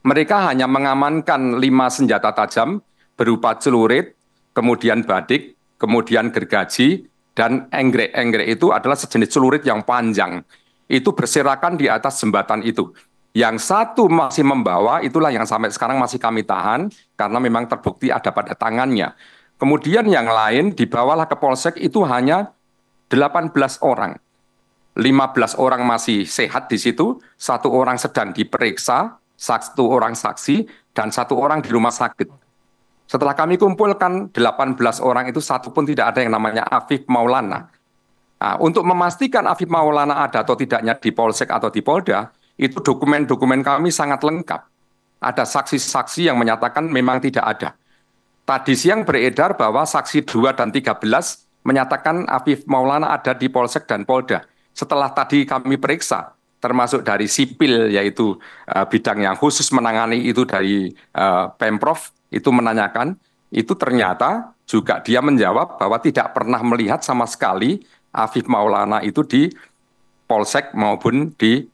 Mereka hanya mengamankan 5 senjata tajam berupa celurit, kemudian badik, kemudian gergaji, dan enggrek. Enggrek itu adalah sejenis celurit yang panjang. Itu berserakan di atas jembatan itu. Yang satu masih membawa, itulah yang sampai sekarang masih kami tahan, karena memang terbukti ada pada tangannya. Kemudian yang lain dibawalah ke Polsek itu hanya 18 orang. 15 orang masih sehat di situ, 1 orang sedang diperiksa, 1 orang saksi, dan 1 orang di rumah sakit. Setelah kami kumpulkan 18 orang itu, 1 pun tidak ada yang namanya Afif Maulana. Nah, untuk memastikan Afif Maulana ada atau tidaknya di Polsek atau di Polda, itu dokumen-dokumen kami sangat lengkap. Ada saksi-saksi yang menyatakan memang tidak ada. Tadi siang beredar bahwa saksi 2 dan 13 menyatakan Afif Maulana ada di Polsek dan Polda. Setelah tadi kami periksa, termasuk dari sipil, yaitu bidang yang khusus menangani itu dari Pemprov, itu menanyakan, itu ternyata juga dia menjawab bahwa tidak pernah melihat sama sekali Afif Maulana itu di Polsek maupun di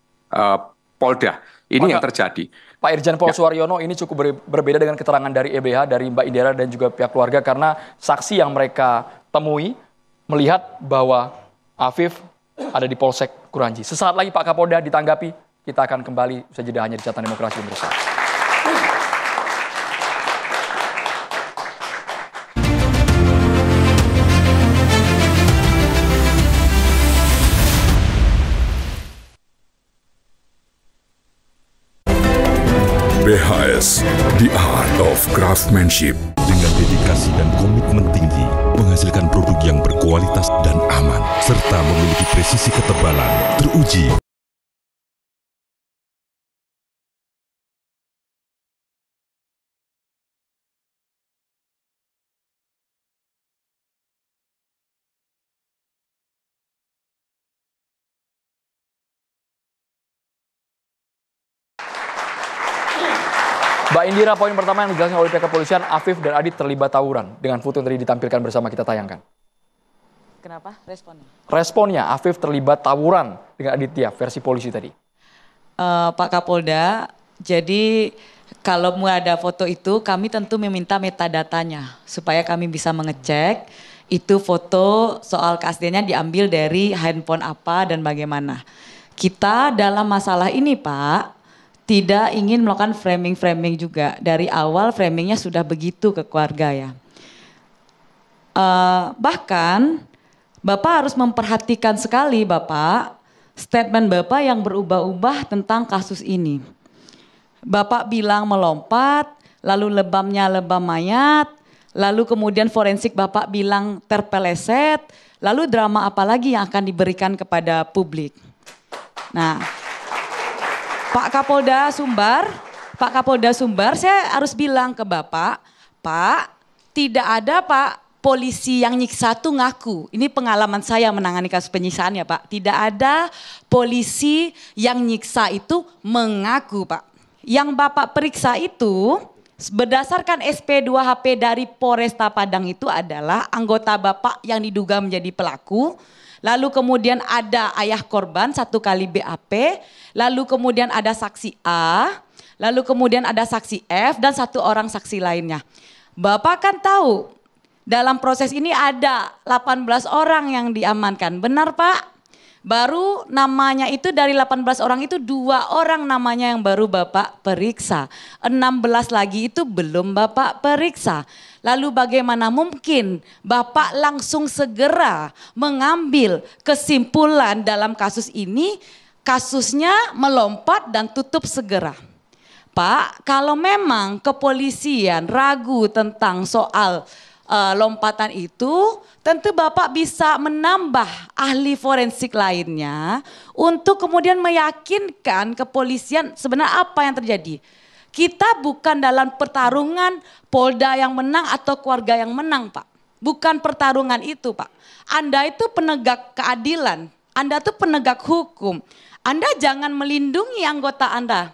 Polda. Ini yang terjadi. Pak Irjen Pol Suwaryono, ini cukup berbeda dengan keterangan dari EBH, dari Mbak Indira dan juga pihak keluarga, karena saksi yang mereka temui melihat bahwa Afif ada di Polsek Kuranji. Sesaat lagi Pak Kapolda ditanggapi, kita akan kembali usai jeda hanya di Catatan Demokrasi Indonesia. BHS, The Art of Craftsmanship. Dengan dedikasi dan komitmen tinggi, menghasilkan produk yang berkualitas dan aman, serta memiliki presisi ketebalan teruji. Mbak Indira, poin pertama yang dijelaskan oleh pihak kepolisian, Afif dan Adit terlibat tawuran dengan foto yang tadi ditampilkan bersama kita tayangkan. Kenapa responnya? Responnya, Afif terlibat tawuran dengan Aditya, versi polisi tadi. Pak Kapolda, jadi kalau mau ada foto itu kami tentu meminta metadatanya supaya kami bisa mengecek itu foto soal keasliannya diambil dari handphone apa dan bagaimana. Kita dalam masalah ini Pak, tidak ingin melakukan framing-framing juga. Dari awal framingnya sudah begitu ke keluarga ya. Bahkan Bapak harus memperhatikan sekali Bapak, statement Bapak yang berubah-ubah tentang kasus ini. Bapak bilang melompat, lalu lebamnya lebam mayat, lalu kemudian forensik Bapak bilang terpeleset, lalu drama apa lagi yang akan diberikan kepada publik. Nah, Pak Kapolda Sumbar, saya harus bilang ke Bapak, Pak, tidak ada Pak polisi yang nyiksa tuh ngaku. Ini pengalaman saya menangani kasus penyiksaan ya Pak. Tidak ada polisi yang nyiksa itu mengaku Pak. Yang Bapak periksa itu berdasarkan SP2HP dari Polresta Padang itu adalah anggota Bapak yang diduga menjadi pelaku. Lalu kemudian ada ayah korban 1 kali BAP, lalu kemudian ada saksi A, lalu kemudian ada saksi F dan 1 orang saksi lainnya. Bapak kan tahu dalam proses ini ada 18 orang yang diamankan, benar Pak? Baru namanya itu dari 18 orang itu 2 orang namanya yang baru Bapak periksa. 16 lagi itu belum Bapak periksa. Lalu bagaimana mungkin Bapak langsung segera mengambil kesimpulan dalam kasus ini, kasusnya melompat dan tutup segera. Pak, kalau memang kepolisian ragu tentang soal lompatan itu, tentu Bapak bisa menambah ahli forensik lainnya untuk kemudian meyakinkan kepolisian sebenarnya apa yang terjadi. Kita bukan dalam pertarungan Polda yang menang atau keluarga yang menang Pak. Bukan pertarungan itu Pak. Anda itu penegak keadilan, Anda itu penegak hukum. Anda jangan melindungi anggota Anda.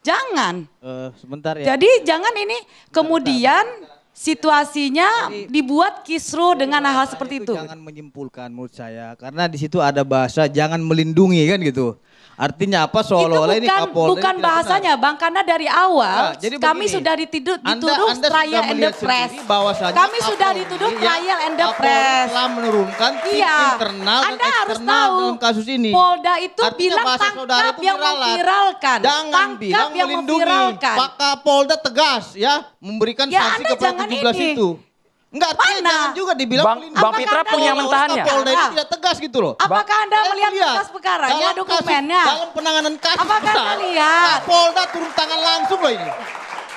Jangan. Sebentar ya. Jadi jangan ini kemudian situasinya dibuat kisruh dengan hal seperti itu. Jangan menyimpulkan menurut saya, karena di situ ada bahasa jangan melindungi kan gitu. Artinya apa Itu seolah-olah ini Kapolda bukan ini tidak bahasanya Bang, karena dari awal Nah, jadi kami begini, sudah dituduh Anda trial sudah and the melihat press. sendiri bahwasanya Kami sudah Kapolri dituduh yang trial and the Kapolri press. telah menurunkan tim Iya. internal Anda dan harus eksternal tahu, dalam kasus ini. Polda itu Artinya bilang bahasa saudara tangkap itu yang diralat. memviralkan. Jangan Tangkap bilang yang melindungi. memviralkan. Pak Kapolda tegas ya memberikan Ya, sanksi Anda kepada jangan 17 ini. itu. Enggak, artinya Mana? jangan juga dibilang Bang melindungi. Pitra Anda punya lihat mentahannya. Kapolda ini Ah. tidak tegas gitu loh. Apakah Anda Saya melihat lihat. berkas perkaranya, Dalam dokumennya? dalam penanganan kasus Apakah besar, Anda lihat? Kapolda turun tangan langsung loh ini.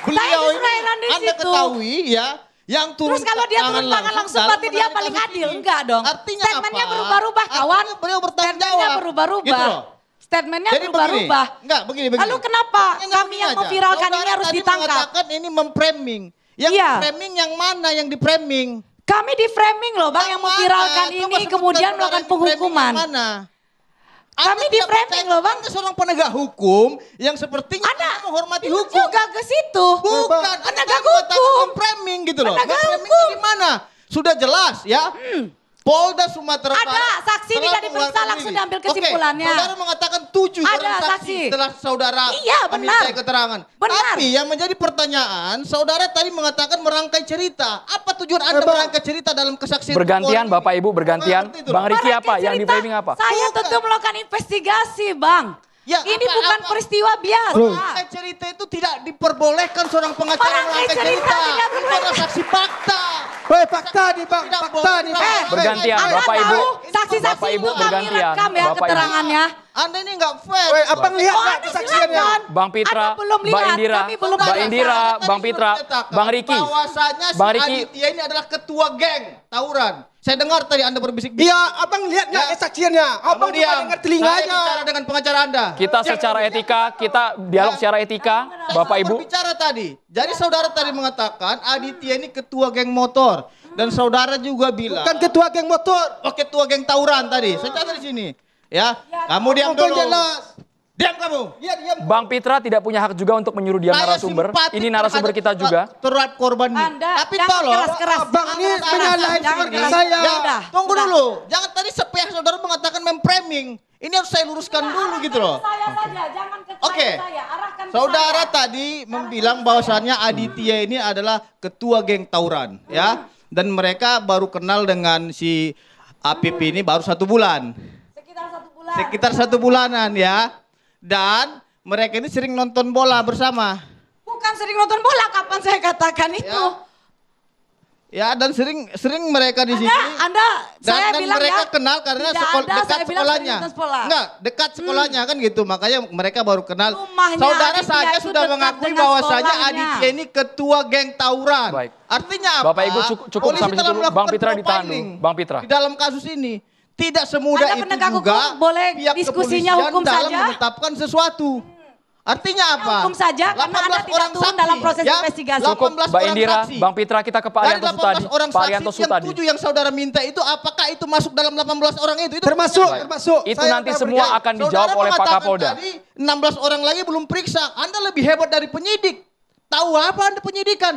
Beliau ini Israelan di Anda situ. ketahui ya, yang turun Terus kalau dia turun tangan langsung dalam berarti dia penanganan paling kasus adil? ini. Enggak dong. Artinya Statementnya apa? berubah-ubah kawan. Artinya beliau bertanggung Statementnya jawab. berubah-ubah. Gitu loh. Statementnya Jadi berubah-ubah. begini, enggak begini. Lalu kenapa Artinya kami begini yang aja. memviralkan ini Saudara harus tadi ditangkap? mengatakan ini memframing. Yang Iya. framing yang mana yang di framing? Kami di framing loh Bang yang memviralkan ini kemudian melakukan penghukuman. Mana? Kami di framing loh Bang. Anda seorang penegak hukum yang sepertinya Anda menghormati belum hukum. juga ke situ. Bukan, Penegak hukum. framing gitu loh. Penegak Framing hukum. di mana? Sudah jelas ya. Polda Sumatera Ada, Barat saksi telah tidak diperiksa, mengeluarkan langsung diri. diambil kesimpulannya. Oke, saudara mengatakan 7 Ada orang saksi saksi. setelah saudara Iya, benar. minta keterangan. Benar. Tapi yang menjadi pertanyaan, saudara tadi mengatakan merangkai cerita. Apa tujuan Anda merangkai cerita dalam kesaksian? Bergantian perempuan Bapak ini? Ibu, bergantian. Seperti itu. Bang Riki apa? Merangkai Yang di cerita, framing apa? Saya Bukan. tentu melakukan investigasi Bang. Ya, Ini apa- bukan apa- peristiwa biasa. Merangkai cerita itu tidak diperbolehkan seorang pengacara Merangkai merangkai cerita cerita. tidak Itu adalah boleh. saksi fakta. Woi, fakta nih Bang, Tidak fakta boleh. nih Bang. Bergantian, Anda Bapak Ibu. tahu saksi-saksi Bapak Ibu itu kami bergantian. rekam ya Bapak Ibu. keterangannya. Anda ini nggak fair. Woi, abang lihat Oh, nggak Anda kesaksiannya? silakan. Bang Pitra, Anda belum Mbak lihat, Indira, kami belum Mbak baca. Indira, Tadi Bang sudah Pitra, menyatakan Bang Riki. bahwasanya si Bang Riki. Aditya ini adalah ketua geng tawuran. Saya dengar tadi Anda berbisik-bisik. Iya, abang lihat nggak Ya. kesaksiannya? Abang Kamu cuma diam. dengar telinganya. Saya bicara dengan pengacara Anda. Kita secara etika, kita dialog secara etika, Saya Bapak sudah Ibu. berbicara tadi. Jadi saudara tadi mengatakan Aditya ini ketua geng motor. Dan saudara juga bilang. Bukan ketua geng motor. Oh, ketua geng tawuran tadi. Saya catat di sini. Ya, kamu diam Abang dulu. jelas. Diam kamu. Iya, diam. Bang Pitra tidak punya hak juga untuk menyuruh diam Saya narasumber. simpatik Ini narasumber kita terhadap juga. terhadap korban ini. Anda Tapi jangan tolong. keras-keras. Abang Jangan ini keras-keras. menyalahin Jangan keluarga keras. saya. Ya, Sudah, tunggu sudah. dulu. Jangan tadi sepihak saudara mengatakan memframing. Ini harus saya luruskan dulu gitu loh. Saya saja, jangan ke Oke. saya. Arahkan ke Saudara saya. tadi membilang bahwasannya Aditya ini adalah ketua geng tawuran, ya. Dan mereka baru kenal dengan si Apip ini baru 1 bulan. Sekitar 1 bulan. Sekitar 1 bulanan ya. Dan mereka ini sering nonton bola bersama. Bukan sering nonton bola, kapan saya katakan itu? Ya, dan sering mereka di sini. Saya Dan bilang mereka ya, kenal karena tidak ada, dekat saya bilang sekolahnya. sering nonton bola. Enggak, dekat sekolahnya kan gitu. Makanya mereka baru kenal. Rumahnya Saudara Aditya saja itu sudah dekat mengakui dengan bahwasanya sekolahnya. Aditya ini ketua geng tawuran. Baik. Artinya apa? Bapak Ibu cukup Polisi sampai telah situ dulu. melakukan Bang Pitra ditahan dulu. profiling Bang Pitra. Di dalam kasus ini. Tidak semudah Anda itu penegak juga hukum, boleh pihak diskusinya kepolisian hukum dalam saja. menetapkan sesuatu. Artinya apa? Hukum saja, karena Anda 18 tidak orang turun saksi, dalam proses ya? investigasi. 18 Cukup, Mbak orang Indira, saksi. Bang Pitra, kita ke Pak Dari Arianto Sutadi. 18 orang Pak saksi Arianto yang Sutadi. 7 yang saudara minta itu apakah itu masuk dalam 18 orang itu? Termasuk, Baik. termasuk. Itu Saya nanti udah semua berjanji. akan dijawab Saudara oleh Pak mengatakan Kapolda. Tadi 16 orang lagi belum periksa. Anda lebih hebat dari penyidik. Tahu apa Anda penyidikan?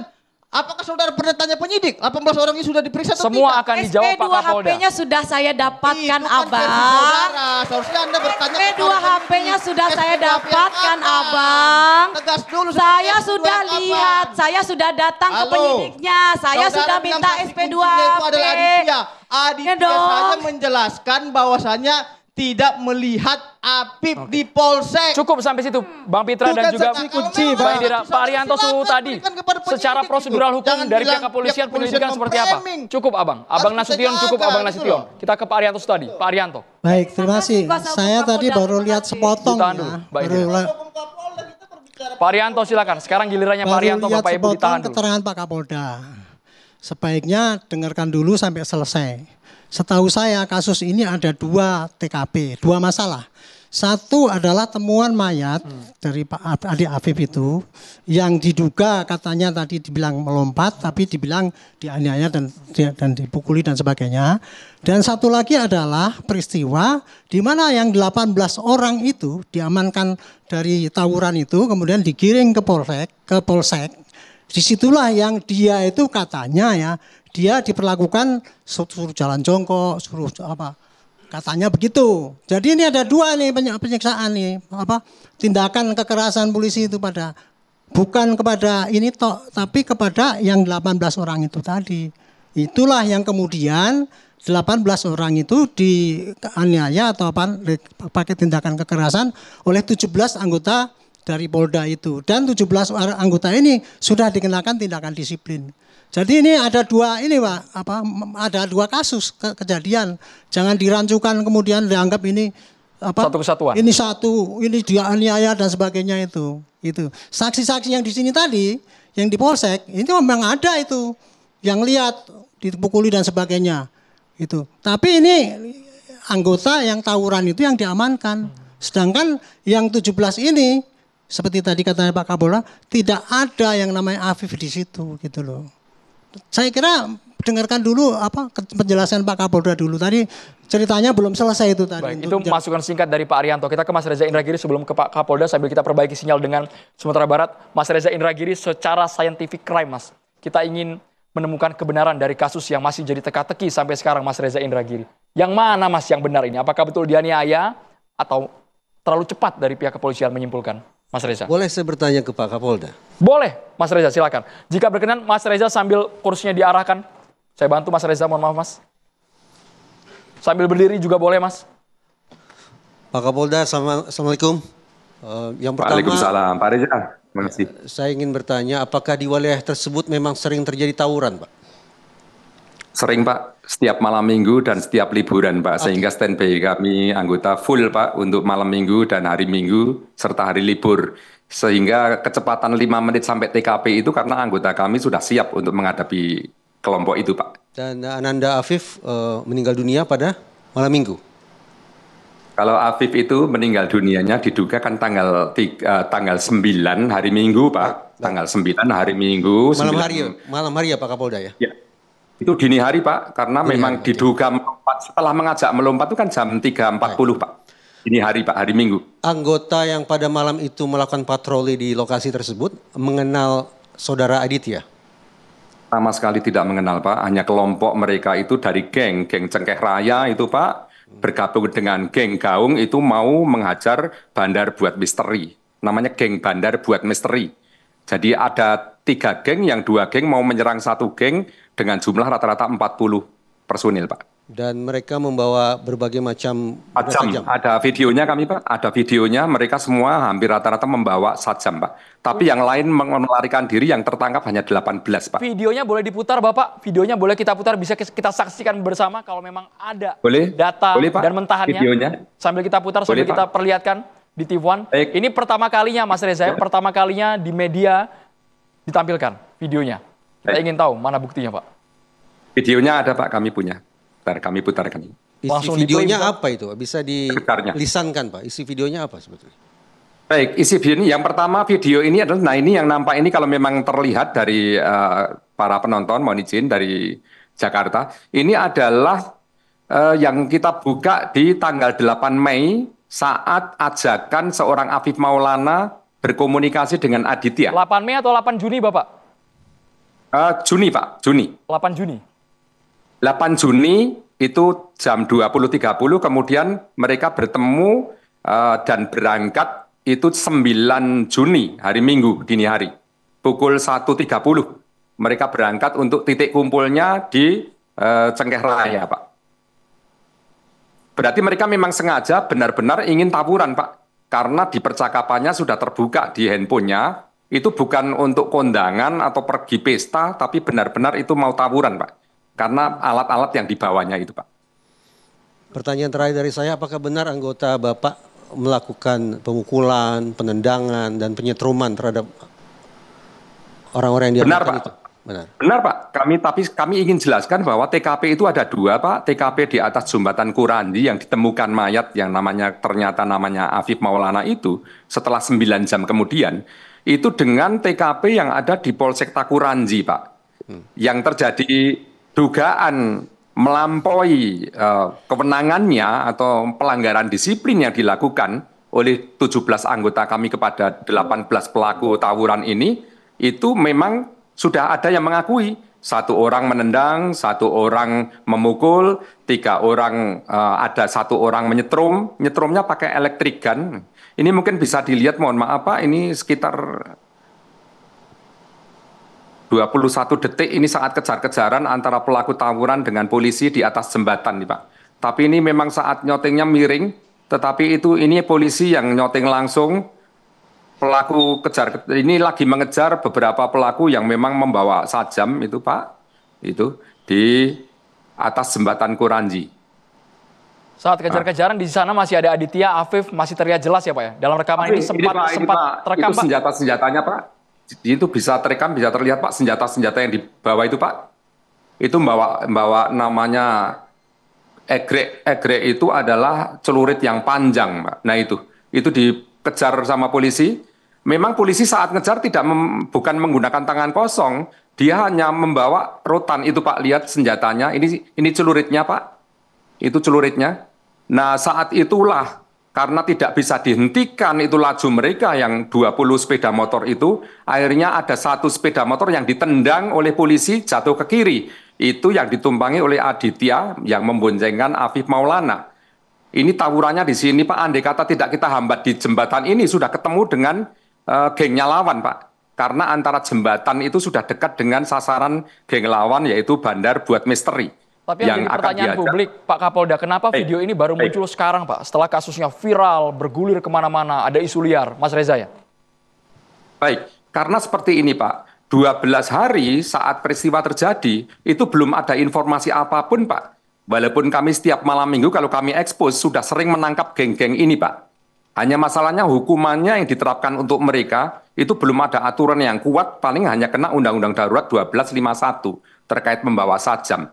Apakah saudara pernah tanya penyidik? 18 orang ini sudah diperiksa atau Semua tidak? akan dijawab Pak Kapolda. SP2 HP-nya sudah saya dapatkan, Itu kan versi Abang. saudara. Seharusnya Anda bertanya SP2 kepada HP-nya penyidik. sudah saya SP2 dapatkan, apa? Abang. Tegas dulu. Saya SP2 sudah apa? lihat, saya sudah datang ke Halo. penyidiknya, saya Saudara sudah bilang minta saksi SP2 kuncinya itu HP. adalah Aditya. Aditya Ya dong. saja menjelaskan bahwasannya tidak melihat Apip di polsek. Cukup sampai situ, Bang Pitra dan Bukan juga saksi kunci, Mbak Bang. Indira. Pak Arianto Sutadi, secara prosedural hukum dari pihak kepolisian penyelidikan seperti apa? Cukup Abang. Abang Nasution cukup, Abang Nasution. Kita ke Pak Arianto Sutadi. Pak Arianto. Baik, terima kasih. Kuasa hukum Saya tadi Kapolda, baru terima lihat kasih. sepotong Ditahan ya. dulu, Mbak Baru, Indira. Pak Arianto silakan. Sekarang gilirannya Pak baru Arianto, lihat Bapak Ibu sepotong ditahan dulu. keterangan Pak Kapolda. Sebaiknya dengarkan dulu sampai selesai. Setahu saya kasus ini ada 2 TKP, 2 masalah. Satu adalah temuan mayat dari Pak Adi Afif itu yang diduga katanya tadi dibilang melompat tapi dibilang dianiaya dan dipukuli dan sebagainya. Dan satu lagi adalah peristiwa di mana yang 18 orang itu diamankan dari tawuran itu kemudian digiring ke Polsek. Disitulah yang dia itu katanya ya dia diperlakukan suruh jalan jongkok, suruh apa Katanya begitu. Jadi ini ada dua nih penyiksaan nih, tindakan kekerasan polisi itu bukan kepada ini tapi kepada yang 18 orang itu tadi. Itulah yang kemudian 18 orang itu dianiaya atau pakai tindakan kekerasan oleh 17 anggota dari Polda itu. Dan 17 anggota ini sudah dikenakan tindakan disiplin. Jadi ini ada dua Pak, ada dua kasus kejadian. Jangan dirancukan kemudian dianggap ini satu kesatuan. Ini dianiaya dan sebagainya itu. Saksi-saksi yang di sini tadi, yang di Polsek, ini memang ada itu yang lihat dipukuli dan sebagainya. Itu. Tapi ini anggota yang tawuran itu yang diamankan. Sedangkan yang 17 ini seperti tadi katanya Pak Kapolda, tidak ada yang namanya Afif di situ gitu loh. Saya kira dengarkan dulu penjelasan Pak Kapolda dulu. Tadi ceritanya belum selesai itu tadi. Baik, itu masukan singkat dari Pak Arianto. Kita ke Mas Reza Indragiri sebelum ke Pak Kapolda sambil kita perbaiki sinyal dengan Sumatera Barat. Mas Reza Indragiri, secara scientific crime Mas, kita ingin menemukan kebenaran dari kasus yang masih jadi teka-teki sampai sekarang Mas Reza Indragiri. Yang mana Mas yang benar ini? Apakah betul dianiaya atau terlalu cepat dari pihak kepolisian menyimpulkan? Mas Reza. Boleh saya bertanya ke Pak Kapolda? Boleh, Mas Reza, silakan. Jika berkenan, Mas Reza sambil kursinya diarahkan. Saya bantu Mas Reza, mohon maaf Mas. Sambil berdiri juga boleh Mas. Pak Kapolda, Assalamualaikum. Yang pertama, Waalaikumsalam, Pak Reza. Terima kasih. Saya ingin bertanya, apakah di wilayah tersebut memang sering terjadi tawuran, Pak? Sering Pak, setiap malam minggu dan setiap liburan Pak, sehingga standby kami anggota full Pak untuk malam minggu dan hari minggu serta hari libur. Sehingga kecepatan 5 menit sampai TKP itu karena anggota kami sudah siap untuk menghadapi kelompok itu Pak. Dan Ananda Afif meninggal dunia pada malam minggu? Kalau Afif itu meninggal dunianya diduga kan tanggal 9 hari Minggu Pak. Tanggal 9 hari Minggu. Malam hari ya Pak Kapolda ya? Ya. Itu dini hari Pak, karena memang diduga melompat, setelah mengajak melompat itu kan jam 3.40 Pak. Dini hari Pak, hari Minggu. Anggota yang pada malam itu melakukan patroli di lokasi tersebut mengenal saudara Aditya? Sama sekali tidak mengenal Pak, hanya kelompok mereka itu dari geng Cengkeh Raya itu Pak, bergabung dengan geng Gaung itu mau menghajar bandar buat misteri. Namanya geng bandar buat misteri. Jadi ada 3 geng, yang 2 geng mau menyerang 1 geng dengan jumlah rata-rata 40 personil Pak. Dan mereka membawa berbagai macam sajam. Ada videonya kami Pak, ada videonya, mereka semua hampir rata-rata membawa sajam Pak. Tapi yang lain melarikan diri, yang tertangkap hanya 18 Pak. Videonya boleh diputar Bapak, videonya boleh kita putar, bisa kita saksikan bersama kalau memang ada data boleh, Pak, dan mentahannya. Videonya. Sambil kita putar, sambil kita perlihatkan di TV1. Ini pertama kalinya Mas Reza, pertama kalinya di media ditampilkan videonya. Kita ingin tahu mana buktinya Pak. Videonya ada Pak, kami punya. Bentar, kami putarkan. Isi videonya apa itu? Bisa dilisankan Pak, isi videonya apa sebetulnya? Baik, isi video ini yang pertama, video ini adalah, nah ini yang nampak ini kalau memang terlihat dari para penonton, mohon izin dari Jakarta, ini adalah yang kita buka di tanggal 8 Mei saat ajakan seorang Afif Maulana berkomunikasi dengan Aditya. 8 Mei atau 8 Juni Bapak? Juni Pak, Juni. 8 Juni. 8 Juni itu jam 20.30 kemudian mereka bertemu dan berangkat itu 9 Juni hari Minggu dini hari. Pukul 1.30 mereka berangkat untuk titik kumpulnya di Cengkeh Raya Pak. Berarti mereka memang sengaja benar-benar ingin tawuran Pak. Karena di percakapannya sudah terbuka di handphonenya. Itu bukan untuk kondangan atau pergi pesta, tapi benar-benar itu mau tawuran, Pak. Karena alat-alat yang dibawanya itu, Pak. Pertanyaan terakhir dari saya, apakah benar anggota Bapak melakukan pemukulan, penendangan, dan penyetruman terhadap orang-orang yang diamankan itu? Benar, Pak. Kami ingin jelaskan bahwa TKP itu ada 2, Pak. TKP di atas jembatan Kurandi yang ditemukan mayat yang ternyata namanya Afif Maulana itu setelah 9 jam kemudian. Itu dengan TKP yang ada di Polsek Takuranji, Pak. Yang terjadi dugaan melampaui kewenangannya atau pelanggaran disiplin yang dilakukan oleh 17 anggota kami kepada 18 pelaku tawuran ini, itu memang Sudah ada yang mengakui, 1 orang menendang, 1 orang memukul, 3 orang, ada 1 orang menyetrum, nyetrumnya pakai elektrik gun. Ini mungkin bisa dilihat, mohon maaf Pak, ini sekitar 21 detik, ini saat kejar-kejaran antara pelaku tawuran dengan polisi di atas jembatan nih Pak. Tapi ini memang saat nyotingnya miring, tetapi ini polisi yang nyoting langsung, pelaku ini lagi mengejar beberapa pelaku yang memang membawa sajam itu Pak, itu di atas jembatan Kuranji. Saat kejar-kejaran di sana masih ada Aditya, Afif, masih terlihat jelas ya Pak ya? Dalam rekaman ini sempat terekam Pak. Senjata-senjatanya Pak, itu bisa terekam, bisa terlihat Pak, senjata-senjata yang dibawa itu Pak. Itu membawa namanya egrek itu adalah celurit yang panjang Pak. Nah itu dikejar sama polisi. Memang polisi saat ngejar bukan menggunakan tangan kosong, dia hanya membawa rotan itu Pak, lihat senjatanya, ini celuritnya Pak, itu celuritnya. Nah saat itulah, karena tidak bisa dihentikan itu laju mereka yang 20 sepeda motor itu, akhirnya ada 1 sepeda motor yang ditendang oleh polisi jatuh ke kiri, itu yang ditumpangi oleh Aditya yang memboncengkan Afif Maulana. Ini tawurannya di sini Pak, andai kata tidak kita hambat di jembatan ini, sudah ketemu dengan gengnya lawan Pak, karena antara jembatan itu sudah dekat dengan sasaran geng lawan yaitu Bandar Buat Misteri. Tapi yang jadi pertanyaan publik Pak Kapolda, kenapa video ini baru muncul sekarang Pak, setelah kasusnya viral, bergulir kemana-mana, ada isu liar, Mas Reza ya? Baik, karena seperti ini Pak, 12 hari saat peristiwa terjadi, itu belum ada informasi apapun Pak. Walaupun kami setiap malam minggu kalau kami ekspos sudah sering menangkap geng-geng ini Pak. Hanya masalahnya hukumannya yang diterapkan untuk mereka itu belum ada aturan yang kuat, paling hanya kena Undang-Undang Darurat 1251 terkait membawa sajam.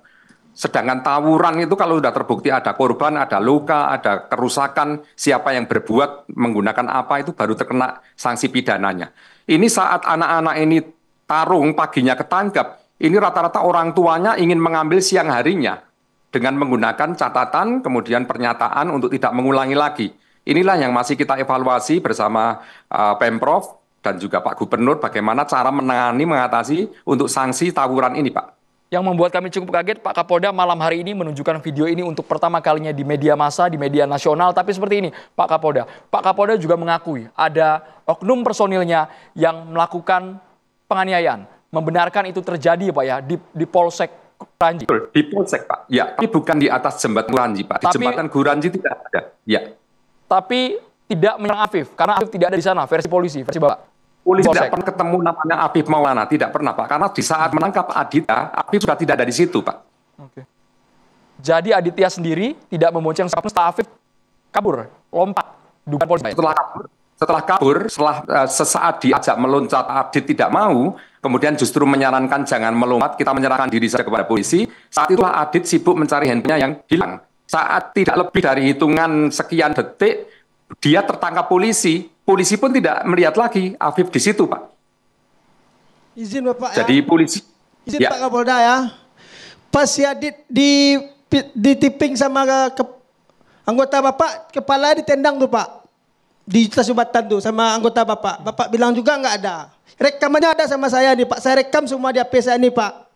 Sedangkan tawuran itu kalau sudah terbukti ada korban, ada luka, ada kerusakan, siapa yang berbuat menggunakan apa itu baru terkena sanksi pidananya. Ini saat anak-anak ini tarung paginya ketangkap, ini rata-rata orang tuanya ingin mengambil siang harinya dengan menggunakan catatan kemudian pernyataan untuk tidak mengulangi lagi. Inilah yang masih kita evaluasi bersama Pemprov dan juga Pak Gubernur bagaimana cara mengatasi untuk sanksi tawuran ini Pak. Yang membuat kami cukup kaget, Pak Kapolda malam hari ini menunjukkan video ini untuk pertama kalinya di media massa, di media nasional. Tapi seperti ini, Pak Kapolda juga mengakui ada oknum personilnya yang melakukan penganiayaan. Membenarkan itu terjadi Pak ya, di Polsek Kuranji. Di Polsek Pak, ya, tapi bukan di atas jembatan Kuranji Pak. Di jembatan Kuranji tidak ada, ya. Tapi tidak menyerang Afif, karena Afif tidak ada di sana, versi polisi, versi Bapak. Polisi tidak pernah ketemu namanya Afif Maulana, tidak pernah Pak. Karena di saat menangkap Aditya, Afif sudah tidak ada di situ Pak. Oke. Jadi Aditya sendiri tidak membonceng setelah Afif kabur, lompat. Setelah kabur, sesaat diajak meloncat, Adit tidak mau, kemudian justru menyarankan jangan melompat, kita menyerahkan diri saja kepada polisi. Saat itulah Adit sibuk mencari handphonenya yang hilang. Saat tidak lebih dari hitungan sekian detik, dia tertangkap polisi. Polisi pun tidak melihat lagi Afif di situ, Pak. Izin Bapak ya. Jadi polisi. Izin ya. Pak Kapolda ya. Pas si Adit ditiping sama anggota Bapak, kepala ditendang tuh Pak. Di stasiun Batan tuh sama anggota Bapak. Bapak bilang juga nggak ada. Rekamannya ada sama saya nih Pak. Saya rekam semua di HP saya nih Pak.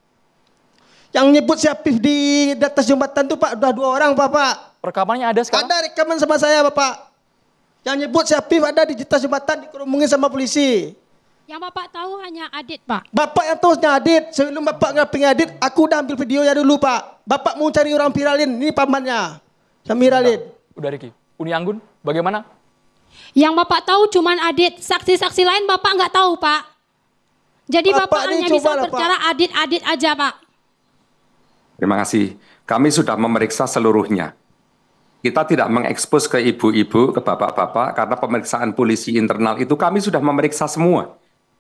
Yang nyebut si Afif di atas jembatan tuh Pak, udah 2 orang Pak. Rekamannya ada sekarang? Ada rekaman sama saya Bapak. Yang nyebut si Afif ada di atas jembatan dikerumungin sama polisi. Yang Bapak tahu hanya Adit Pak. Bapak yang tahu hanya Adit. Sebelum Bapak ngaping Adit, aku udah ambil videonya dulu Pak. Bapak mau cari orang viralin, ini pamannya. Yang viralin. Udah Riki. Uni Anggun, bagaimana? Yang Bapak tahu cuman Adit. Saksi-saksi lain Bapak nggak tahu Pak. Jadi Bapak hanya bisa bicara Adit aja Pak. Terima kasih. Kami sudah memeriksa seluruhnya. Kita tidak mengekspos ke ibu-ibu, ke bapak-bapak, karena pemeriksaan polisi internal itu kami sudah memeriksa semua.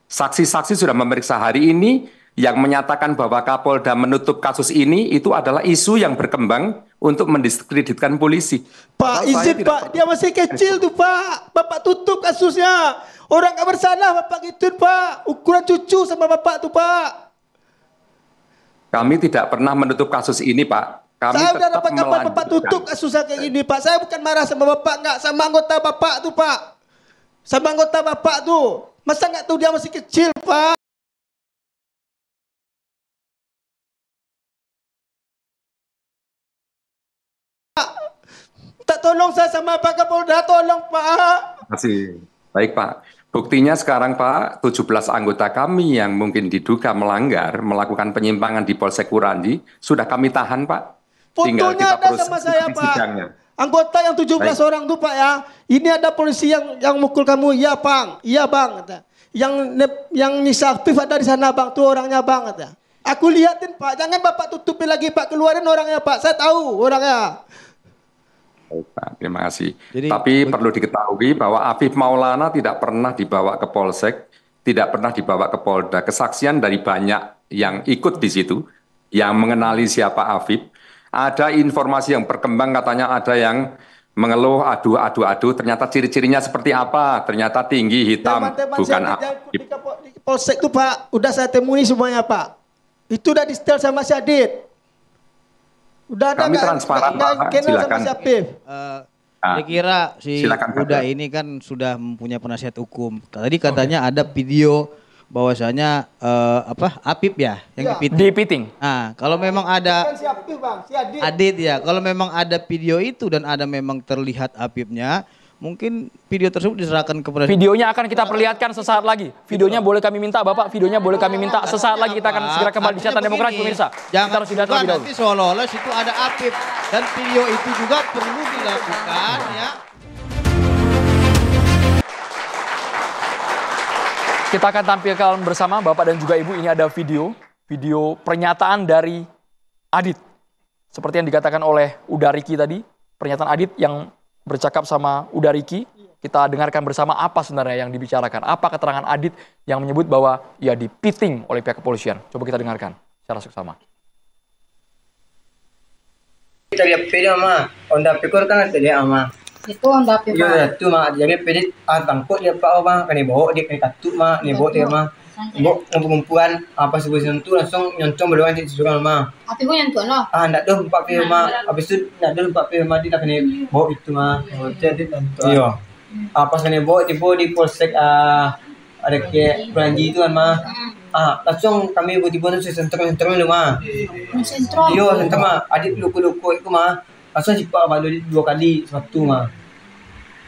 Saksi-saksi sudah memeriksa hari ini, yang menyatakan bahwa Kapolda menutup kasus ini, itu adalah isu yang berkembang untuk mendiskreditkan polisi. Pak, izin Pak, dia masih kecil tuh Pak. Bapak tutup kasusnya. Orang gak bersalah Bapak gitu Pak. Ukuran cucu sama Bapak tuh Pak. Kami tidak pernah menutup kasus ini Pak. Kami saya udah tetap dapat kabar Bapak tutup kasusnya kayak gini Pak. Saya bukan marah sama Bapak, nggak sama anggota Bapak tuh Pak. Sama anggota Bapak tuh. Masa nggak tahu dia masih kecil Pak. Tak tolong saya sama Pak Kapolda, tolong Pak. Masih. Baik Pak. Buktinya sekarang Pak, 17 anggota kami yang mungkin diduga melanggar, melakukan penyimpangan di Polsek Kuranji, sudah kami tahan Pak. Tinggal Fotonya kita ada proses sama saya di Pak. sidangnya. Anggota yang 17 Baik. orang tuh Pak ya. Ini ada polisi yang mukul kamu. Iya Bang, iya Bang. Kata. Yang nyiksa aktif ada di sana Bang, tuh orangnya Bang. Kata. Aku liatin Pak, jangan Bapak tutupi lagi Pak, keluarin orangnya Pak. Saya tahu orangnya. Baik, Pak, terima kasih. Tapi perlu diketahui bahwa Afif Maulana tidak pernah dibawa ke Polsek, tidak pernah dibawa ke Polda. Kesaksian dari banyak yang ikut di situ, yang mengenali siapa Afif. Ada informasi yang berkembang katanya ada yang mengeluh adu, ternyata ciri-cirinya seperti apa? Ternyata tinggi, hitam, bukan Afif. Di Polsek itu Pak, udah saya temui semuanya Pak. Itu udah di setel sama si Adit. Udah ada Kami transparan Pak, silakan. Saya kira si Uda ini kan sudah mempunyai penasihat hukum. Tadi katanya ada video bahwasanya Apip ya yang dipiting. Nah, kalau memang ada Bukan si Apip Bang, si Adit. Adit ya, kalau memang ada video itu dan ada memang terlihat Apipnya, mungkin video tersebut diserahkan kepada Videonya akan kita perlihatkan sesaat lagi. Videonya boleh kami minta, Bapak. Videonya boleh kami minta sesaat lagi. Kita akan segera kembali di Catatan Demokrasi, pemirsa. Jangan Kita harus lihat terlebih dahulu. nanti seolah-olah situ ada Apip dan video itu juga perlu dilakukan ya. Kita akan tampilkan bersama Bapak dan juga Ibu. Ini ada video pernyataan dari Adit. Seperti yang dikatakan oleh Uda Riki tadi, pernyataan Adit yang bercakap sama Uda Riki. Kita dengarkan bersama apa sebenarnya yang dibicarakan. Apa keterangan Adit yang menyebut bahwa ia dipiting oleh pihak kepolisian. Coba kita dengarkan secara seksama. Kita lihat pede ama, onda pikir kan tadi ama. Itu onda pipa. Iya, itu mah jadi pede bangkut dia pak bang, kan bawa dia kan katu mah, nih bawa dia mah. Bawa ngumpul-ngumpulan apa sebuah itu langsung nyontong berdoa di surga mah. Tapi gue nyentuh no. Ndak doh 4 pil mah, habis itu ndak doh 4 pil mah dia kan bawa itu mah. Iya. Apa sana bawa di Polsek ada ke Kuranji itu kan mah. Langsung kami tiba-tiba tu sentrum lu mah. Sentrum. Iya, sentrum mah. Adik luku-luku itu mah. Langsung cipak balu 2 kali sepatu mah.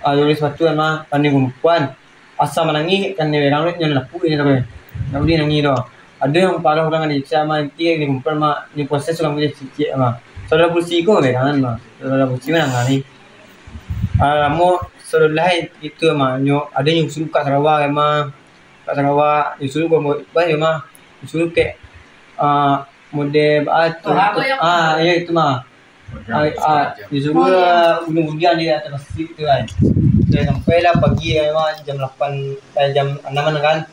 Dari sepatu kan mah kan ngumpuan. Asal menangi kan orang lain yang laku ini tapi. Nak dia nangi doh. Ada yang parah orang ni sama nanti ni ngumpul mah ni proses orang boleh cicik mah. Saudara polisi ko kan mah. Saudara polisi mana ni. Mo saudara lain itu mah nyo ada yang suruh kat Sarawak mah. Kat Sarawak disuruh buat ya mah. Disuruh ke model ya itu mah. Disuruh gunung-gunungan di atas itu kan. Saya sampai lah pagi memang jam 8 jam 6 kan.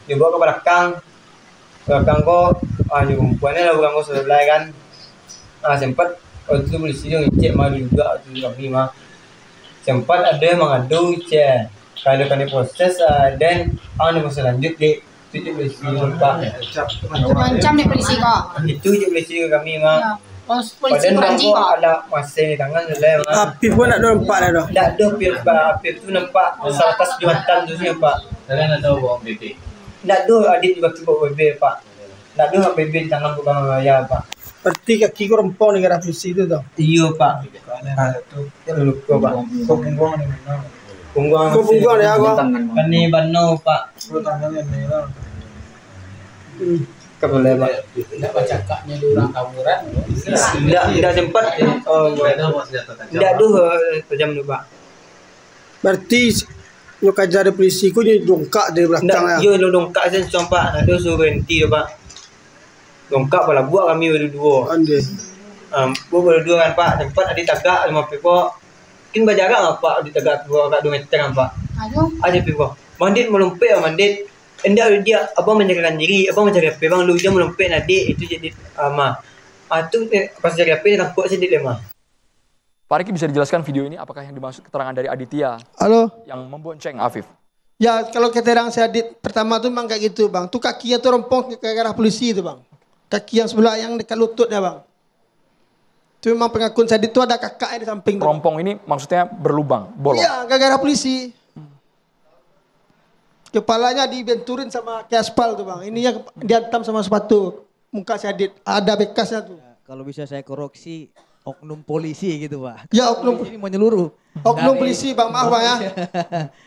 Dia bawa ke belakang. Belakang ko dia kumpulannya lah belakang ko sebelah kan. Sempat waktu itu polisi dia ngecek mah juga tu kami mah. Sempat ada mengadu cek. Kalau kami proses dan ada masalah lanjut di itu polisi Pak. Macam ni polisi kok. Itu je polisi kami mah. Polisi Kuranji kok ada masa di tangan sudah. Apip pun nak nampak dah dah. Tak ada Apip tu nampak atas jembatan tu nampak. Kalian ada bawa BP? Tak ada Adit juga bawa BB Pak. Tak ada BB di tangan bukan raya Pak. Berarti kaki kau rempong dengan polisi itu tau. Iya Pak. Jangan lupa Pak. Kau punggung ni mana? Kau punggung ya kau. Kan ni Bano Pak. Kau tangan ni lah. Kau boleh Pak. Nak baca kaknya di orang kaburan? Tidak sempat. Tidak ada tajam tu Pak. Berarti nyok ajar polisi ku ni dongkak dari belakang ya. Ya dongkak saya sampai ada suruh berhenti tu Pak. Dongkak pala buat kami berdua. Ande. Berdua kan Pak. Sempat ada tagak 5 pekok. Mungkin berjarak lah Pak di tagak 2 meter kan Pak. Ada pekok. Mandit melompet lah Mandit. Hendak dia abang menjagakan diri, abang mencari apa bang lu dia melompet adik itu jadi mah. Tu pas cari apa dia takut sedikit dia mah. Pak Riki bisa dijelaskan video ini apakah yang dimaksud keterangan dari Aditya? Halo. Yang membonceng Afif. Ya kalau keterangan si Adit pertama tu memang kayak gitu bang. Tu kakinya tu rempong ke arah polisi tu bang. Kaki yang sebelah yang dekat lututnya bang. Tu memang pengakuan si Adit tu ada kakaknya di samping tu. Rompong ini maksudnya berlubang, bolong. Iya, ke arah polisi. Kepalanya dibenturin sama ke aspal tu bang. Ini yang dihantam sama sepatu. Muka si Adit ada bekasnya tu. Kalau bisa saya koreksi, oknum polisi gitu Pak. Ya oknum. Ini menyeluruh. Oknum polisi Bang, maaf Bang ya.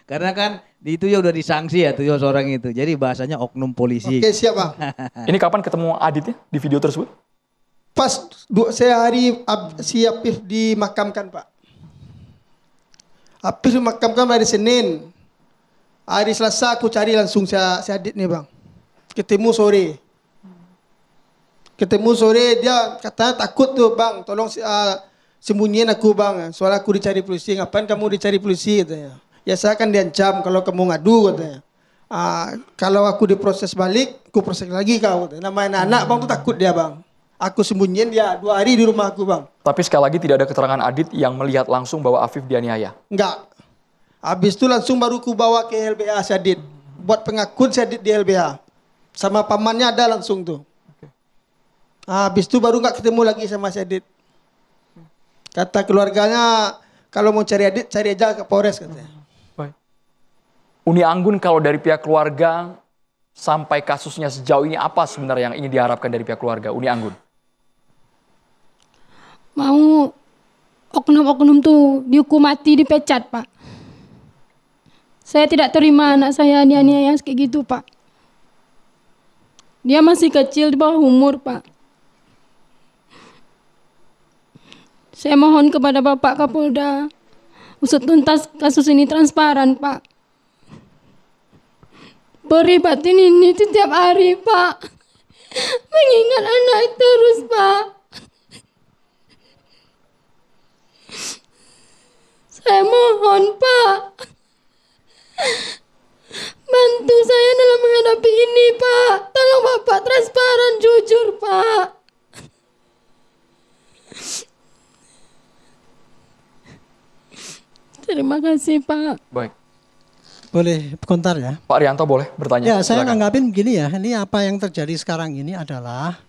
Karena kan itu ya udah disanksi ya 7 orang itu. Jadi bahasanya oknum polisi. Oke siap Bang. Ini kapan ketemu Adit ya di video tersebut? Pas saya hari si Apif dimakamkan Pak. Apif dimakamkan hari Senin. Hari Selasa aku cari langsung si Adit nih Bang. Ketemu sore. Dia katanya takut tuh Bang, tolong sembunyiin aku Bang. Soalnya aku dicari polisi. Ngapain kamu dicari polisi katanya. Ya saya kan diancam kalau kamu ngadu katanya. Kalau aku diproses balik, aku proses lagi kau katanya. Namanya anak Bang tuh takut dia Bang. Aku sembunyiin dia 2 hari di rumah aku Bang. Tapi sekali lagi tidak ada keterangan Adit yang melihat langsung bahwa Afif dianiaya. Enggak. Habis itu langsung baru ku bawa ke LBH si Adit. Buat pengakuan si Adit di LBH. Sama pamannya ada langsung tuh. Habis itu baru nggak ketemu lagi sama si Adit. Kata keluarganya kalau mau cari Adit cari aja ke Polres katanya. Baik. Uni Anggun kalau dari pihak keluarga sampai kasusnya sejauh ini apa sebenarnya yang ingin diharapkan dari pihak keluarga Uni Anggun? Mau oknum-oknum tuh dihukum mati, dipecat Pak. Saya tidak terima anak saya dianiaya kayak gitu Pak. Dia masih kecil di bawah umur Pak. Saya mohon kepada Bapak Kapolda, usut tuntas kasus ini transparan, Pak. Peribatin ini setiap hari, Pak. Mengingat anak terus, Pak. Saya mohon, Pak. Bantu saya dalam menghadapi ini, Pak. Tolong Bapak transparan, jujur, Pak. Terima kasih Pak. Baik. Boleh komentar ya? Pak Rianto boleh bertanya? Ya, saya nanggapin begini ya. Ini apa yang terjadi sekarang ini adalah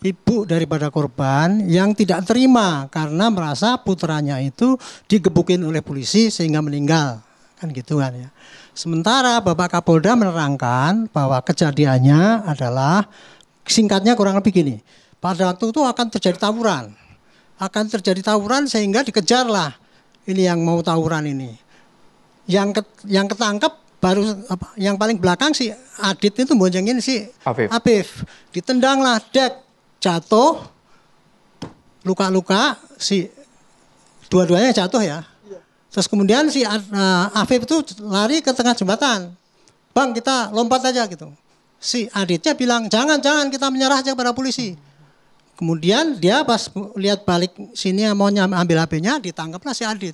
ibu daripada korban yang tidak terima karena merasa putranya itu digebukin oleh polisi sehingga meninggal. Kan gitu kan ya. Sementara Bapak Kapolda menerangkan bahwa kejadiannya adalah singkatnya kurang lebih gini. Pada waktu itu akan terjadi tawuran. Akan terjadi tawuran sehingga dikejarlah ini yang mau tawuran ini. Yang ketangkep baru apa? Yang paling belakang si Adit itu boncengin si Afif. Ditendanglah, dek, jatuh, luka-luka, si dua-duanya jatuh ya. Terus kemudian si Afif itu lari ke tengah jembatan. Bang, kita lompat aja gitu. Si Aditnya bilang, jangan kita menyerah aja kepada polisi. Kemudian dia pas lihat balik sini mau ambil HP-nya, ditangkaplah si Adit.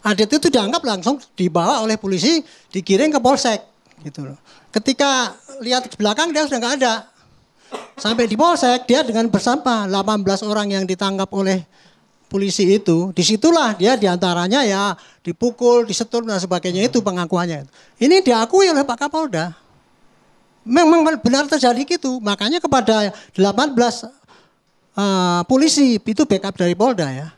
Adit itu dianggap langsung dibawa oleh polisi, dikirim ke Polsek gitu loh. Ketika lihat ke belakang dia sudah nggak ada. Sampai di Polsek dia dengan bersama 18 orang yang ditangkap oleh polisi itu, disitulah dia diantaranya ya dipukul, disetul dan sebagainya, itu pengakuannya. Ini diakui oleh Pak Kapolda. Memang benar terjadi gitu. Makanya kepada 18 polisi itu backup dari Polda ya.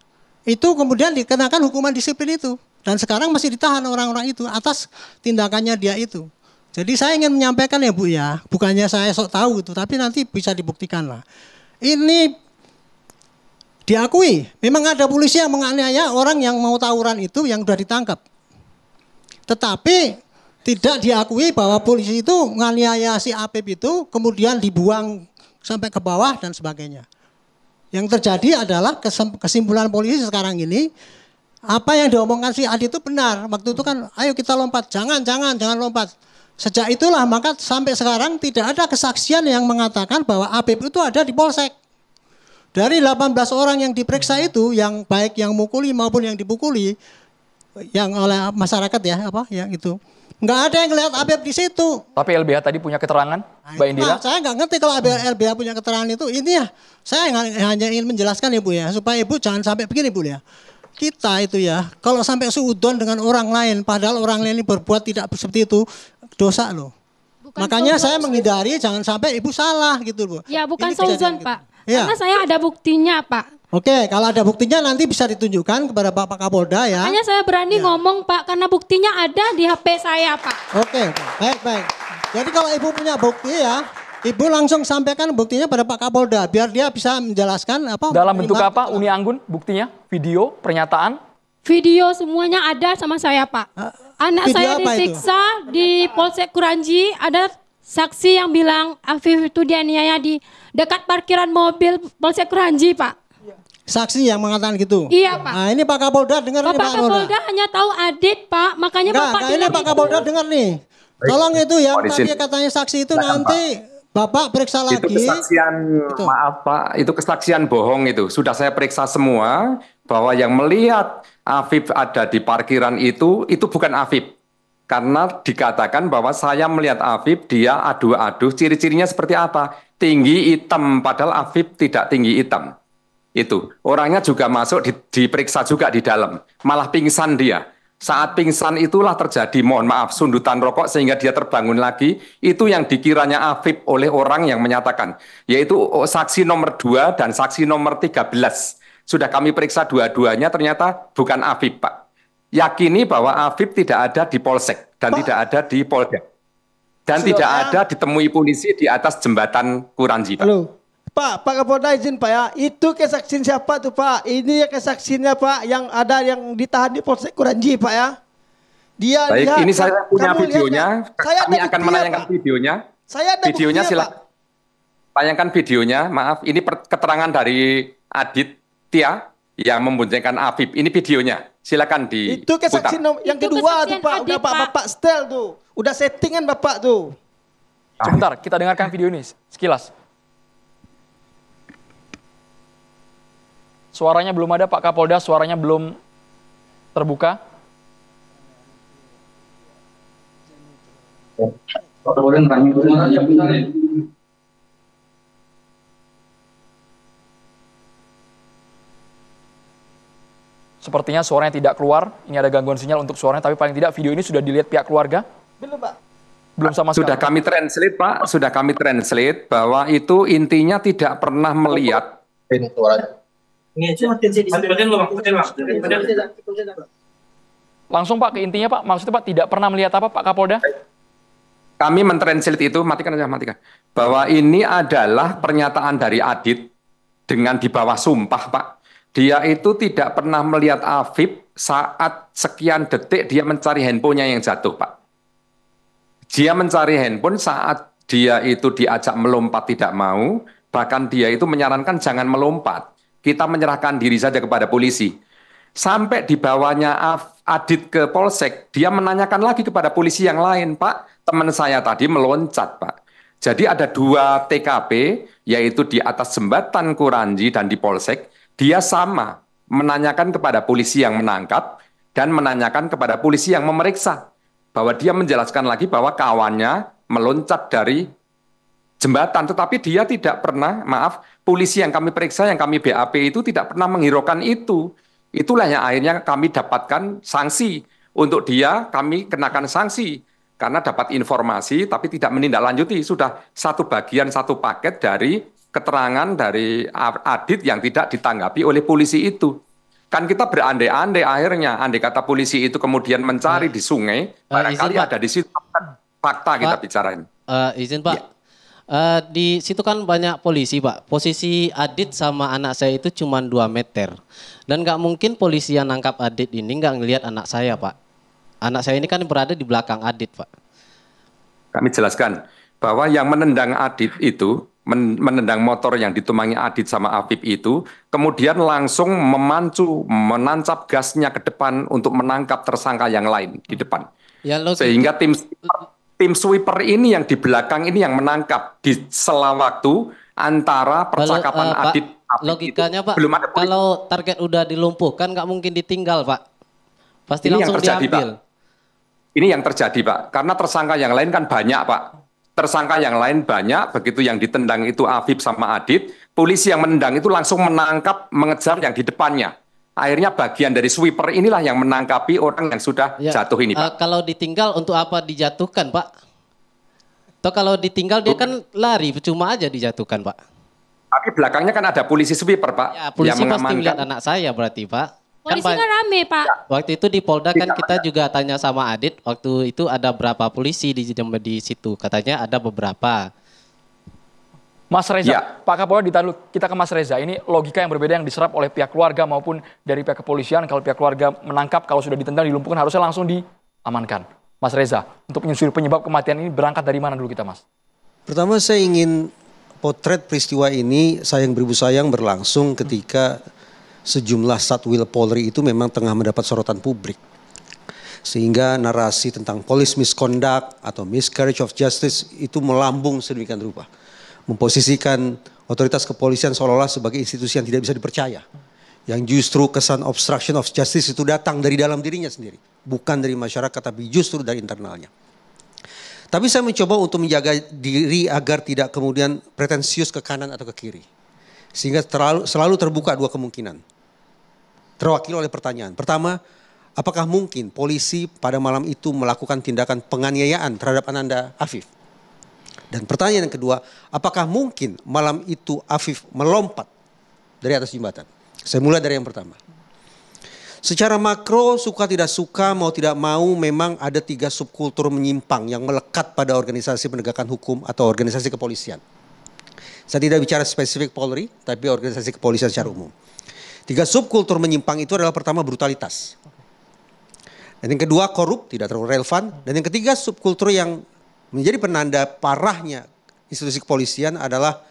Itu kemudian dikenakan hukuman disiplin itu. Dan sekarang masih ditahan orang-orang itu atas tindakannya dia itu. Jadi saya ingin menyampaikan ya Bu ya, bukannya saya sok tahu itu, tapi nanti bisa dibuktikan lah. Ini diakui, memang ada polisi yang menganiaya orang yang mau tawuran itu yang sudah ditangkap. Tetapi tidak diakui bahwa polisi itu menganiaya si Apip itu kemudian dibuang sampai ke bawah dan sebagainya. Yang terjadi adalah kesimpulan polisi sekarang ini, apa yang diomongkan si Adi itu benar. Waktu itu kan, ayo kita lompat, jangan lompat. Sejak itulah maka sampai sekarang tidak ada kesaksian yang mengatakan bahwa Apip itu ada di Polsek. Dari 18 orang yang diperiksa itu, yang baik yang mukuli maupun yang dipukuli, yang oleh masyarakat ya, apa yang itu. Nggak ada yang lihat Apip di situ. Tapi LBH tadi punya keterangan, Mbak Indira? Saya nggak ngerti kalau LBH punya keterangan itu. Ini ya, saya hanya ingin menjelaskan ya Bu ya, supaya Ibu jangan sampai begini Bu ya. Kita itu ya, kalau sampai suudon dengan orang lain, padahal orang lain ini berbuat tidak seperti itu, dosa loh. Makanya saya menghindari jangan sampai Ibu salah gitu Bu. Ya bukan suudon Pak, ya. Karena saya ada buktinya Pak. Oke, kalau ada buktinya nanti bisa ditunjukkan kepada Bapak Kapolda ya. Makanya saya berani ngomong Pak, karena buktinya ada di HP saya Pak. Oke, baik. Jadi kalau Ibu punya bukti ya, Ibu langsung sampaikan buktinya pada Pak Kapolda biar dia bisa menjelaskan apa. Dalam bentuk apa Uni Anggun buktinya? Video, pernyataan? Video semuanya ada sama saya, Pak. Anak video saya apa itu? disiksa di Polsek Kuranji, ada saksi yang bilang Afif itu dianiaya di dekat parkiran mobil Polsek Kuranji, Pak. Saksi yang mengatakan gitu. Iya, Pak. Nah, ini Pak Kapolda dengar nih Bapak Pak Kapolda. Kapolda hanya tahu Adit, Pak. Makanya Bapak Ini bilang Pak itu. Kapolda dengar nih. Tolong itu yang Mohon izin. tadi katanya saksi itu Silakan, nanti Bapak periksa lagi. Itu kesaksian, maaf Pak, itu kesaksian bohong itu. Sudah saya periksa semua bahwa yang melihat Afif ada di parkiran itu bukan Afif. Karena dikatakan bahwa saya melihat Afif, dia adu-adu, ciri-cirinya seperti apa? Tinggi hitam, padahal Afif tidak tinggi hitam. Itu orangnya juga masuk diperiksa juga di dalam, malah pingsan dia. Saat pingsan itulah terjadi, mohon maaf, sundutan rokok sehingga dia terbangun lagi. Itu yang dikiranya Afif oleh orang yang menyatakan, yaitu saksi nomor 2 dan saksi nomor 13. Sudah kami periksa dua-duanya, ternyata bukan Afif, Pak. Yakini bahwa Afif tidak ada di Polsek dan tidak ada di Polda. Dan tidak ada ditemui polisi di atas jembatan Kuranji, Pak. Halo. Pak Kapolda izin Pak ya, itu kesaksian siapa tuh Pak? Ini ya kesaksiannya Pak yang ada yang ditahan di Polsek Kuranji Pak ya. Dia Baik, lihat, ini saya punya kamu videonya. Saya Kami ada akan buktinya, menayangkan Pak. videonya. Saya ada Videonya buktinya, silakan. Tayangkan videonya, maaf. Ini keterangan dari Aditya yang memboncengkan Afif. Ini videonya. Silakan diputar. Itu kesaksian yang Itu kedua tuh kesaksian Pak, Adit, udah Bapak setel tuh. Udah settingan Bapak tuh. Sebentar, kita dengarkan video ini sekilas. Suaranya belum ada Pak Kapolda, suaranya belum terbuka. Sepertinya suaranya tidak keluar. Ini ada gangguan sinyal untuk suaranya, tapi paling tidak video ini sudah dilihat pihak keluarga. Belum Pak. Belum sama sekali. Sudah kami translate, Pak. Sudah kami translate bahwa itu intinya tidak pernah melihat. Ini suaranya. Langsung Pak ke intinya Pak, maksudnya Pak tidak pernah melihat apa Pak Kapolda? Kami mentranslate itu, matikan aja, matikan. Bahwa ini adalah pernyataan dari Adit dengan di bawah sumpah, Pak. Dia itu tidak pernah melihat Afif saat sekian detik dia mencari handphonenya yang jatuh, Pak. Dia mencari handphone saat dia itu diajak melompat tidak mau, bahkan dia itu menyarankan jangan melompat. Kita menyerahkan diri saja kepada polisi. Sampai dibawanya Adit ke Polsek, dia menanyakan lagi kepada polisi yang lain, Pak, teman saya tadi meloncat, Pak. Jadi ada 2 TKP, yaitu di atas jembatan Kuranji dan di Polsek, dia sama menanyakan kepada polisi yang menangkap dan menanyakan kepada polisi yang memeriksa. Bahwa dia menjelaskan lagi bahwa kawannya meloncat dari jembatan, tetapi dia tidak pernah, maaf, polisi yang kami periksa, yang kami BAP itu tidak pernah menghiraukan itu. Itulah yang akhirnya kami dapatkan sanksi. Untuk dia kami kenakan sanksi. Karena dapat informasi tapi tidak menindaklanjuti. Sudah satu bagian, satu paket dari keterangan dari Adit yang tidak ditanggapi oleh polisi itu. Kan kita berandai-andai akhirnya. Andai kata polisi itu kemudian mencari di sungai, barangkali Pak. ada di situ fakta kita bicarain. Izin Pak. Di situ kan banyak polisi Pak. Posisi Adit sama anak saya itu cuma 2 meter. Dan nggak mungkin polisi yang nangkap Adit ini nggak ngelihat anak saya Pak. Anak saya ini kan berada di belakang Adit Pak. Kami jelaskan bahwa yang menendang Adit itu, menendang motor yang ditumpangi Adit sama Afif itu, kemudian langsung menancap gasnya ke depan untuk menangkap tersangka yang lain di depan. Ya, Sehingga tim sweeper ini yang di belakang ini yang menangkap di sela waktu antara percakapan Pak, Adit. logikanya Pak, belum ada kalau target udah dilumpuhkan nggak mungkin ditinggal Pak. Pasti Ini yang langsung terjadi, diambil. Pak. Ini yang terjadi, Pak. Karena tersangka yang lain kan banyak, Pak. Tersangka yang lain banyak, begitu yang ditendang itu Afif sama Adit, polisi yang menendang itu langsung menangkap, mengejar yang di depannya. Akhirnya bagian dari sweeper inilah yang menangkapi orang yang sudah jatuh ini, Pak. Kalau ditinggal untuk apa dijatuhkan Pak? Atau kalau ditinggal dia kan lari, cuma aja dijatuhkan Pak. Tapi belakangnya kan ada polisi sweeper, Pak. Ya, polisi yang pasti melihat mengamankan. anak saya berarti Pak. Polisi kan rame, Pak. Waktu itu di Polda kan kita juga tanya sama Adit, waktu itu ada berapa polisi di situ, katanya ada beberapa. Mas Reza, Ya. Pak Kapolda ditahan dulu. Kita ke Mas Reza. Ini logika yang berbeda yang diserap oleh pihak keluarga maupun dari pihak kepolisian. Kalau pihak keluarga menangkap, kalau sudah ditendang, dilumpuhkan, harusnya langsung diamankan. Mas Reza, untuk menyusuri penyebab kematian ini berangkat dari mana dulu kita, Mas? Pertama saya ingin potret peristiwa ini sayang beribu sayang berlangsung ketika sejumlah Satwil Polri itu memang tengah mendapat sorotan publik. Sehingga narasi tentang police misconduct atau miscarriage of justice itu melambung sedemikian rupa. Memposisikan otoritas kepolisian seolah-olah sebagai institusi yang tidak bisa dipercaya. Yang justru kesan obstruction of justice itu datang dari dalam dirinya sendiri. Bukan dari masyarakat tapi justru dari internalnya. Tapi saya mencoba untuk menjaga diri agar tidak kemudian pretensius ke kanan atau ke kiri. Sehingga selalu terbuka dua kemungkinan. Terwakili oleh pertanyaan. Pertama, apakah mungkin polisi pada malam itu melakukan tindakan penganiayaan terhadap Ananda Afif? Dan pertanyaan yang kedua, apakah mungkin malam itu Afif melompat dari atas jembatan? Saya mulai dari yang pertama. Secara makro, suka tidak suka, mau tidak mau, memang ada 3 subkultur menyimpang yang melekat pada organisasi penegakan hukum atau organisasi kepolisian. Saya tidak bicara spesifik Polri, tapi organisasi kepolisian secara umum. 3 subkultur menyimpang itu adalah pertama brutalitas. Dan yang kedua korup, tidak terlalu relevan. Dan yang ketiga subkultur yang menjadi penanda parahnya institusi kepolisian adalah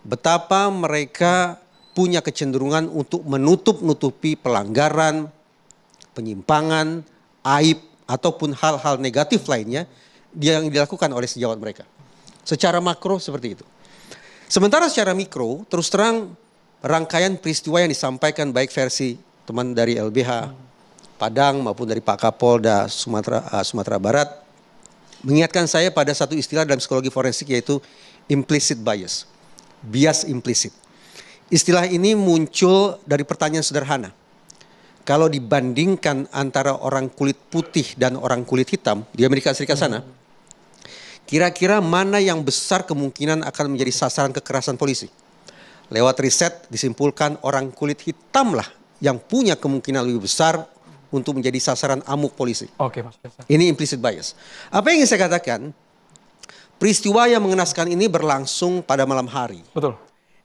betapa mereka punya kecenderungan untuk menutup-nutupi pelanggaran, penyimpangan, aib, ataupun hal-hal negatif lainnya yang dilakukan oleh sejawat mereka. Secara makro seperti itu. Sementara secara mikro, terus terang rangkaian peristiwa yang disampaikan baik versi teman dari LBH, Padang maupun dari Pak Kapolda Sumatera Barat, mengingatkan saya pada satu istilah dalam psikologi forensik yaitu implicit bias. Bias implisit. Istilah ini muncul dari pertanyaan sederhana. Kalau dibandingkan antara orang kulit putih dan orang kulit hitam di Amerika Serikat sana, kira-kira mana yang besar kemungkinan akan menjadi sasaran kekerasan polisi? Lewat riset disimpulkan orang kulit hitam lah yang punya kemungkinan lebih besar untuk menjadi sasaran amuk polisi. Oke, Mas. Ini implicit bias. Apa yang ingin saya katakan? Peristiwa yang mengenaskan ini berlangsung pada malam hari. Betul.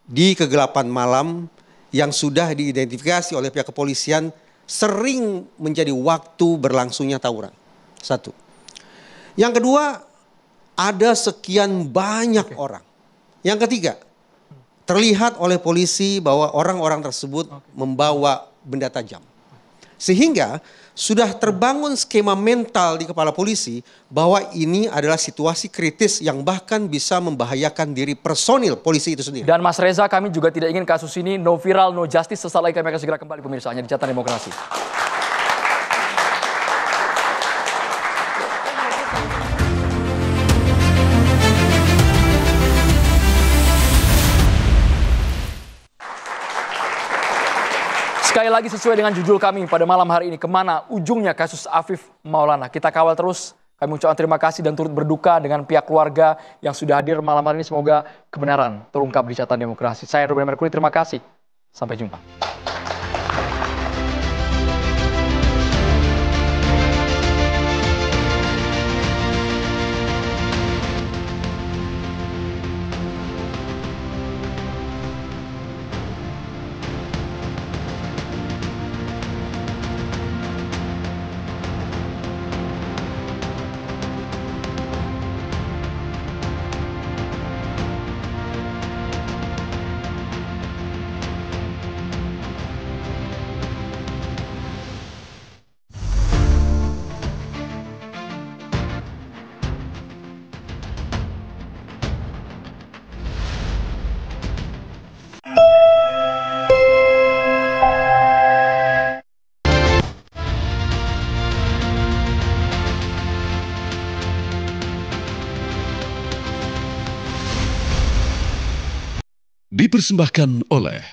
Di kegelapan malam yang sudah diidentifikasi oleh pihak kepolisian sering menjadi waktu berlangsungnya tawuran. Satu. Yang kedua, ada sekian banyak orang. Yang ketiga, terlihat oleh polisi bahwa orang-orang tersebut membawa benda tajam. Sehingga sudah terbangun skema mental di kepala polisi bahwa ini adalah situasi kritis yang bahkan bisa membahayakan diri personil polisi itu sendiri. Dan Mas Reza, kami juga tidak ingin kasus ini no viral, no justice. Sesaat lagi kami akan segera kembali pemirsa, hanya di Catatan Demokrasi. Sekali lagi sesuai dengan judul kami pada malam hari ini, kemana ujungnya kasus Afif Maulana. Kita kawal terus, kami ucapkan terima kasih dan turut berduka dengan pihak keluarga yang sudah hadir malam hari ini. Semoga kebenaran terungkap di Catatan Demokrasi. Saya Ruben Merkuri, terima kasih. Sampai jumpa. Dipersembahkan oleh